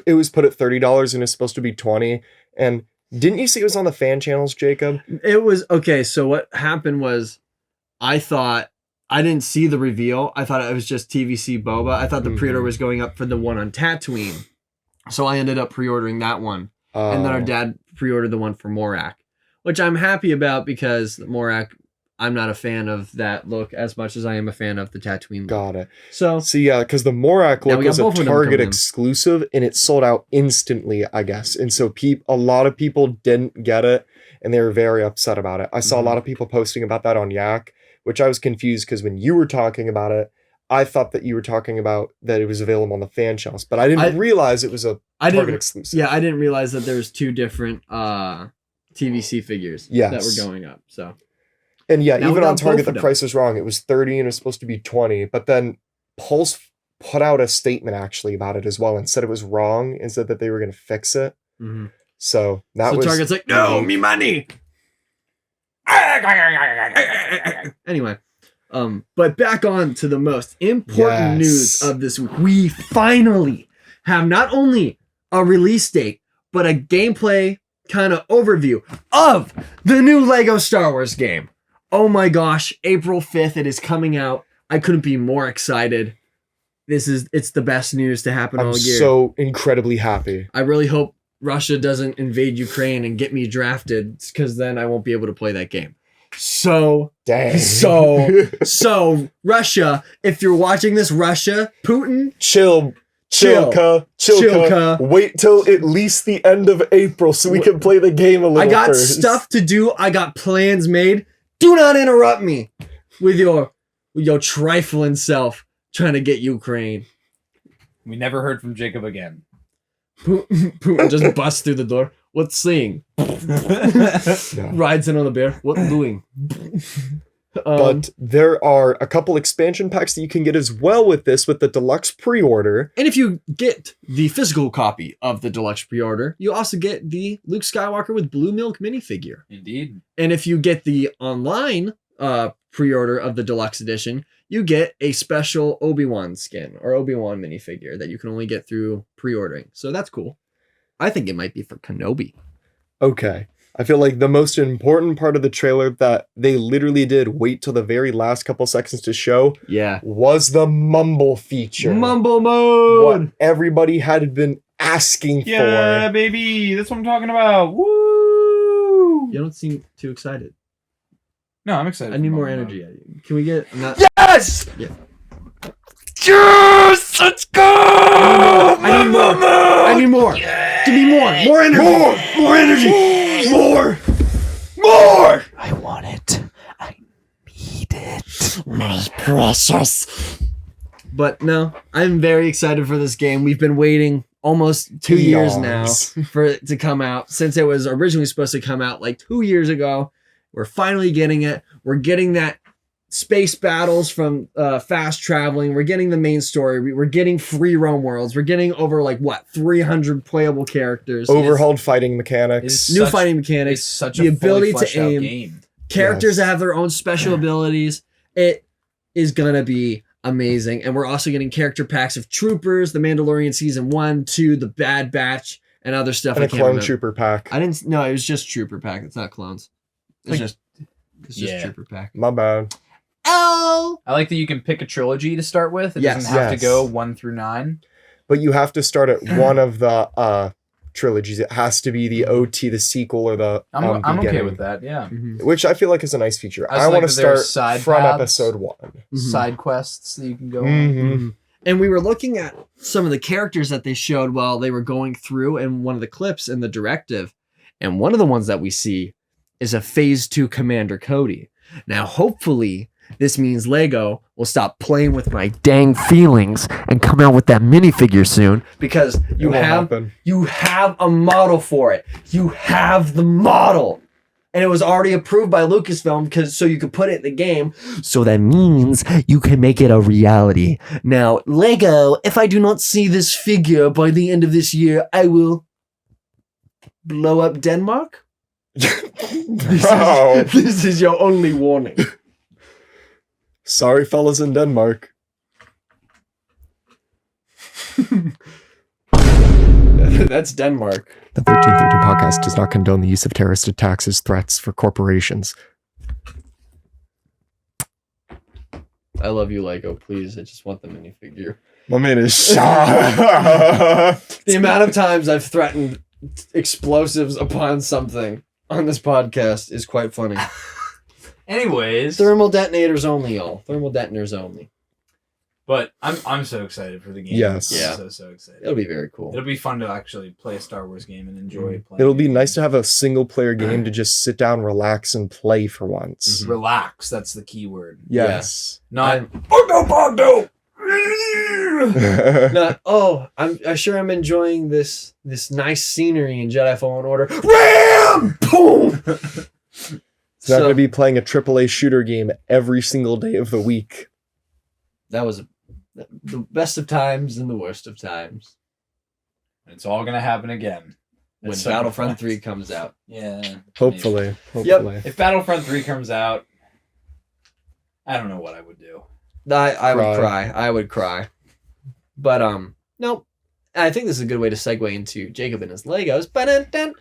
It was put at $30 and it's supposed to be $20. And didn't you see it was on the fan channels, Jacob? It was okay. So what happened was, I thought I didn't see the reveal. I thought it was just TVC Boba. I thought the pre-order was going up for the one on Tatooine, so I ended up pre-ordering that one, and then our dad pre-ordered the one for Morak, which I'm happy about because Morak, I'm not a fan of that look as much as I am a fan of the Tatooine look. Got it. So See, yeah, because the Morak Now look we got was a both of them Target coming in. exclusive and it sold out instantly, I guess. And so a lot of people didn't get it and they were very upset about it. I saw a lot of people posting about that on Yak, which I was confused because when you were talking about it, I thought that you were talking about that it was available on the fan channels, but I didn't realize it was a I Target didn't. exclusive. Yeah, I didn't realize that there was two different TVC figures that Yes. were going up. So And yeah, Now we even got on Target, both the of them. price was wrong. It was 30 and it was supposed to be 20. But then Pulse put out a statement actually about it as well and said it was wrong and said that they were going to fix it. So that was Target's like, no, me money. Anyway, but back on to the most important news of this week. We finally have not only a release date, but a gameplay kind of overview of the new Lego Star Wars game. Oh my gosh, April 5th, it is coming out. I couldn't be more excited. It's the best news to happen I'm all year. so incredibly happy. I really hope Russia doesn't invade Ukraine and get me drafted, because then I won't be able to play that game. So Dang. So Russia, if you're watching this, Russia, Putin, Chill. Chill. Wait till at least the end of April so we can play the game a little I got first. stuff to do. I got plans made. Do not interrupt me with your trifling self trying to get Ukraine. We never heard from Jacob again. Putin just busts through the door. What's seeing? Yeah. Rides in on the bear. What doing? But there are a couple expansion packs that you can get as well with this, with the deluxe pre-order. And if you get the physical copy of the deluxe pre-order, you also get the Luke Skywalker with blue milk minifigure. Indeed. And if you get the online pre-order of the deluxe edition, you get a special Obi-Wan skin or Obi-Wan minifigure that you can only get through pre-ordering. So that's cool. I think it might be for Kenobi. Okay. I feel like the most important part of the trailer that they literally did wait till the very last couple seconds to show Yeah. was the mumble feature. Mumble mode! What everybody had been asking Yeah, for. baby. That's what I'm talking about. Woo! You don't seem too excited. No, I'm excited. I for need more Boba. energy out of you. Can we get... I'm not, Yes! Yeah. Yes! Let's go! I need more! I need more! Give me more! More energy! More energy! More! More! I want it. I need it. My precious. But no, I'm very excited for this game. We've been waiting almost 2 years now Eons. for it to come out, since it was originally supposed to come out like 2 years ago. We're finally getting it. We're getting that space battles from fast traveling. We're getting the main story. We're getting free roam worlds. We're getting over 300 playable characters. Overhauled fighting mechanics. New Such- fighting It's mechanics. such the a ability fully to fleshed out aim. game. Characters Yes. that have their own special abilities. It is gonna be amazing. And we're also getting character packs of Troopers, The Mandalorian Season 1, 2, The Bad Batch, and other stuff. And I a can't clone remember. trooper pack. I didn't. No, it was just Trooper pack. It's not clones. It's Like- just Yeah. Trooper pack. My bad. Oh. I like that you can pick a trilogy to start with. It Yes. doesn't have Yes. to go 1 through 9. But you have to start at one of the trilogies. It has to be the OT, the sequel, or the I'm okay beginning, with that. Yeah. which I feel like is a nice feature. I I just want like to that there's start side from paths. episode 1. Side quests that you can go on. Mm-hmm. And we were looking at some of the characters that they showed while they were going through in one of the clips in the directive. And one of the ones that we see is a Phase 2 Commander Cody. Now, hopefully, this means Lego will stop playing with my dang feelings and come out with that minifigure soon, because you have a model for it. You have the model. And it was already approved by Lucasfilm so you could put it in the game. So that means you can make it a reality. Now, Lego, if I do not see this figure by the end of this year, I will blow up Denmark. This is your only warning. Sorry, fellas in Denmark. That's Denmark. The 1313 podcast does not condone the use of terrorist attacks as threats for corporations. I love you, Lego. Please, I just want the minifigure. My man is shot. The amount of times I've threatened explosives upon something on this podcast is quite funny. Anyways, Thermal detonators only, y'all. Thermal detonators only. but I'm so excited for the game. Yes. Yeah. So excited. It'll be very cool. It'll be fun to actually play a Star Wars game and enjoy playing. It'll be it. nice to have a single player game to just sit down, relax, and play for once. Relax. That's the key word. Yes. Not I'm sure I'm enjoying this nice scenery in Jedi Fallen Order. Ram! Boom! It's not going to be playing a AAA shooter game every single day of the week. That was the best of times and the worst of times. It's all gonna happen again When at some Battlefront point. 3 comes out. Yeah. Hopefully. If Battlefront 3 comes out, I don't know what I would do. I would Cry. cry. I would cry. But nope. I think this is a good way to segue into Jacob and his Legos. Ba-dun-dun.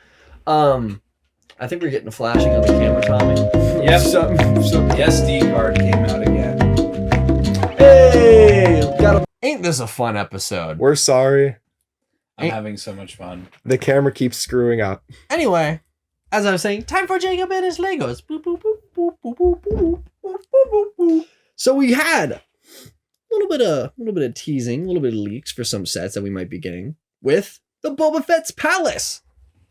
I think we're getting a flashing on the camera, Tommy. Yep. The SD card came out again. Hey! Ain't this a fun episode? We're sorry. I'm having so much fun. The camera keeps screwing up. Anyway, as I was saying, time for Jacob and his Legos. Boop, boop, boop, boop, boop, boop, boop, boop, boop, boop. So we had a little bit of teasing, a little bit of leaks for some sets that we might be getting with the Boba Fett's Palace.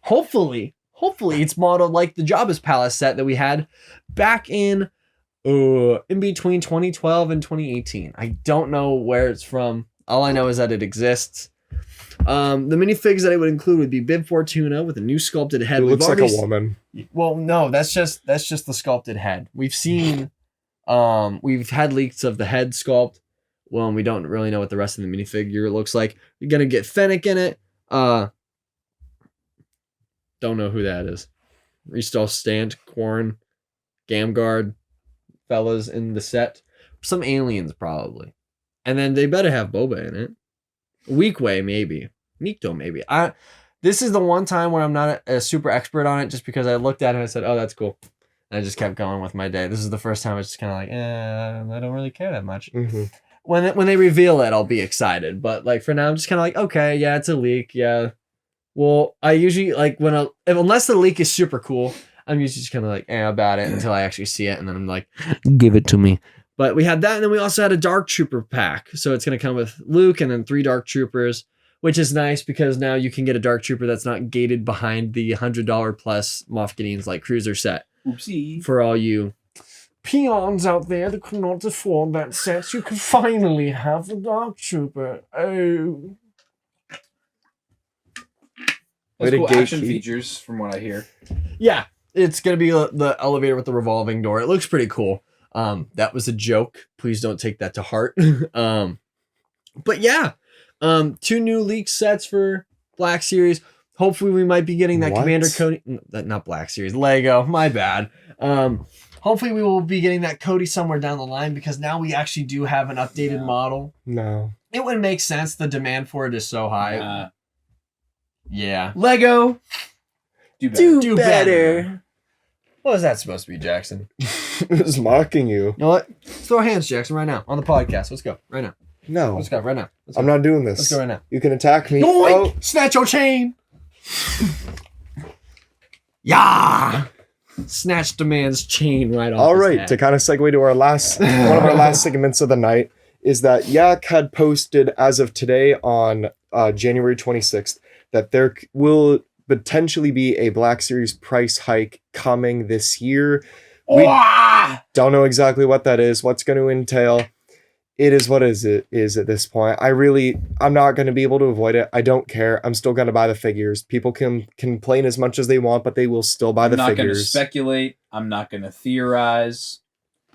Hopefully it's modeled like the Jabba's Palace set that we had back in between 2012 and 2018. I don't know where it's from. All I know is that it exists. The minifigs that it would include would be Bib Fortuna with a new sculpted head. It looks like a woman. Well, no, that's just the sculpted head. We've seen, we've had leaks of the head sculpt. Well, we don't really know what the rest of the minifigure looks like. You're gonna get Fennec in it. Don't know who that is. Restall Stant, Quarren, Gamgard, fellas in the set. Some aliens probably. And then they better have Boba in it. Weekway maybe. Nikto maybe. This is the one time where I'm not a super expert on it, just because I looked at it and I said, oh, that's cool. And I just kept going with my day. This is the first time it's just kind of like, I don't really care that much. Mm-hmm. When they reveal it, I'll be excited. But like for now, I'm just kind of like, okay, yeah, it's a leak. Yeah. Well, I usually like unless the leak is super cool, I'm usually just kind of like, about it until I actually see it. And then I'm like, give it to me. But we had that. And then we also had a Dark Trooper pack. So it's going to come with Luke and then 3 Dark Troopers, which is nice because now you can get a Dark Trooper that's not gated behind the $100 plus Moff Gideon's like cruiser set. Oopsie. For all you peons out there that could not afford that set, you can finally have the Dark Trooper. Oh. That's Way to cool action gatekeep. features from what I hear. Yeah, it's going to be the elevator with the revolving door. It looks pretty cool. That was a joke. Please don't take that to heart. But yeah, 2 new leak sets for Black Series. Hopefully we might be getting that What? Commander Cody, not Black Series, Lego, my bad. Hopefully we will be getting that Cody somewhere down the line because now we actually do have an updated model. No. It would make sense. The demand for it is so high. Yeah. Lego. Do better. What was that supposed to be, Jackson? It was mocking you. You know what? Let's throw hands, Jackson, right now on the podcast. Let's go right now. No. Let's go right now. Let's go. I'm not doing Let's this. go right now. You can attack me. Yoink! Oh, Snatch your chain. Yeah. Snatched a man's chain right off. All his right, head. to kind of segue to our last one of our last segments of the night is that Yak had posted as of today on January 26th that there will potentially be a Black Series price hike coming this year. We don't know exactly what that is, what's going to entail. It is what it is at this point. I'm not going to be able to avoid it. I don't care. I'm still going to buy the figures. People can complain as much as they want, but they will still buy the I'm not going to figures. speculate. I'm not going to theorize.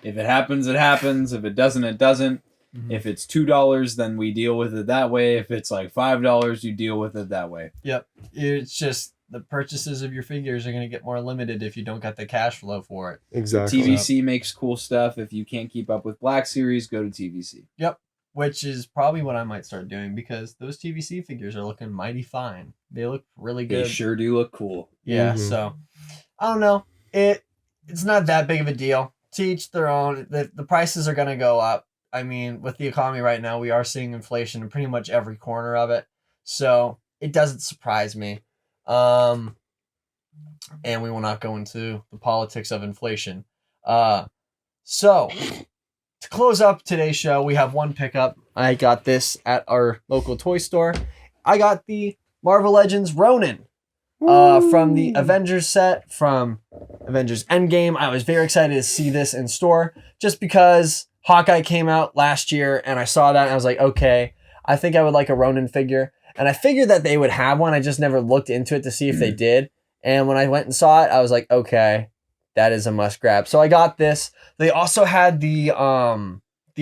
If it happens, it happens. If it doesn't, it doesn't. Mhm. If it's $2, then we deal with it that way. If it's like $5, you deal with it that way. Yep. It's just the purchases of your figures are going to get more limited if you don't got the cash flow for it. Exactly. TVC makes cool stuff. If you can't keep up with Black Series, go to TVC. Which is probably what I might start doing because those TVC figures are looking mighty fine. They look really good. They sure do look cool. Yeah, Mhm. so I don't know. It's not that big of a deal. To each their own. The prices are going to go up. I mean, with the economy right now, we are seeing inflation in pretty much every corner of it. So it doesn't surprise me. And we will not go into the politics of inflation. So to close up today's show, we have one pickup. I got this at our local toy store. I got the Marvel Legends Ronin from the Avengers set from Avengers Endgame. I was very excited to see this in store just because Hawkeye came out last year and I saw that and I was like, okay, I think I would like a Ronin figure. And I figured that they would have one. I just never looked into it to see if they did. And when I went and saw it, I was like, okay, that is a must grab. So I got this. They also had the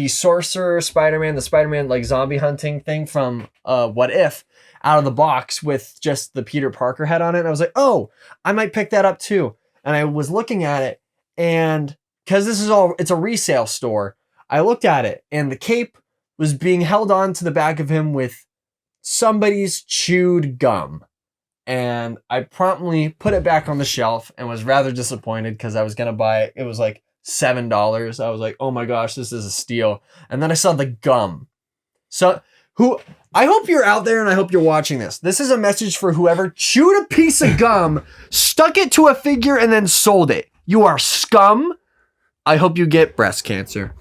Sorcerer Spider-Man, the Spider-Man like zombie hunting thing from What If out of the box with just the Peter Parker head on it. And I was like, oh, I might pick that up too. And I was looking at it and because it's a resale store, I looked at it and the cape was being held on to the back of him with somebody's chewed gum. And I promptly put it back on the shelf and was rather disappointed because I was going to buy it. It was like $7. I was like, oh my gosh, this is a steal. And then I saw the gum. So I hope you're out there and I hope you're watching this. This is a message for whoever chewed a piece of gum, stuck it to a figure, and then sold it. You are scum. I hope you get breast cancer.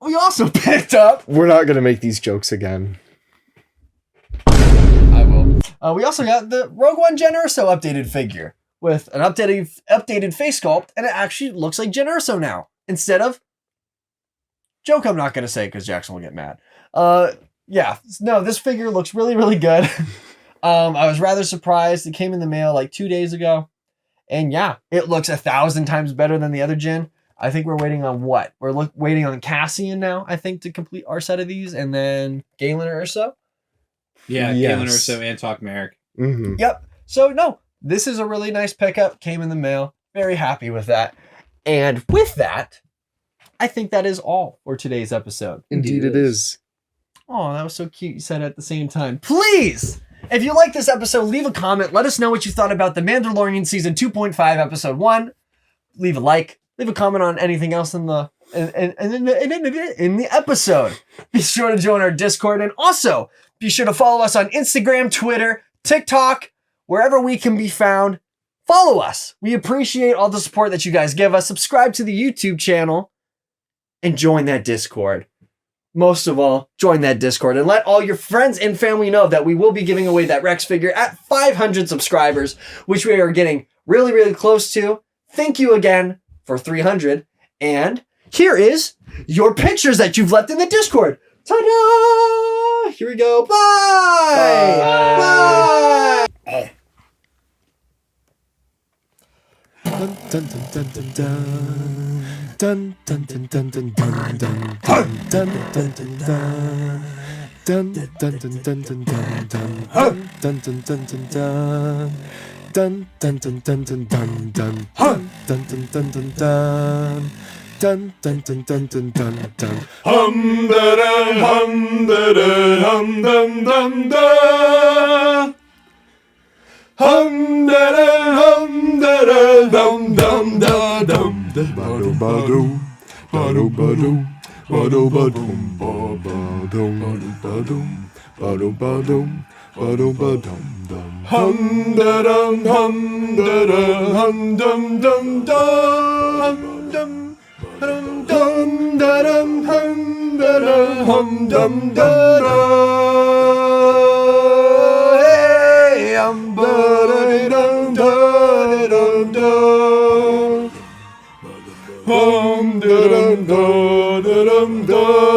We also picked up. We're not going to make these jokes again. I will. We also got the Rogue One Gen Erso updated figure with an updated face sculpt, and it actually looks like Gen Erso now instead of joke. I'm not going to say because Jackson will get mad. Yeah, no, this figure looks really, really good. I was rather surprised. It came in the mail like 2 days ago, and yeah, it looks 1,000 times better than the other gen. I think we're waiting on what? We're waiting on Cassian now, I think, to complete our set of these, and then Galen Erso. Yeah, Yes. Galen Urso and Talk Merrick. Mm-hmm. Yep. So no, this is a really nice pickup. Came in the mail. Very happy with that. And with that, I think that is all for today's episode. Indeed it is. Oh, that was so cute. You said it at the same time. Please, if you like this episode, leave a comment. Let us know what you thought about The Mandalorian Season 2.5, Episode 1. Leave a like. Leave a comment on anything else in the episode. Be sure to join our Discord. And also, be sure to follow us on Instagram, Twitter, TikTok, wherever we can be found. Follow us. We appreciate all the support that you guys give us. Subscribe to the YouTube channel and join that Discord. Most of all, join that Discord and let all your friends and family know that we will be giving away that Rex figure at 500 subscribers, which we are getting really, really close to. Thank you again for 300. And here is your pictures that you've left in the Discord. Ta-da! Here we go. Bye! Bye! Dun dun dun dun dun dun. Dun dun dun dun dun dun dun dun dun dun dun. Dun dun dun dun dun dun dun. Dun dun dun dun dun. Dun dun dun dun dun dun dun. Dun dun dun dun dun. Dun dun dun dun dun dun dun. Hum da da hum da da hum dum dum da. Hum da da dum dum da dum. Bado bado bado bado bado bado bado bado bado bado Ba-dum ba-dum dum. Hum da dum hum da dum hum dum dum dum dum dum dum da dum hum da dum hum dum dum hey I'm ba dum dum dum hum da dum dum dum dum dum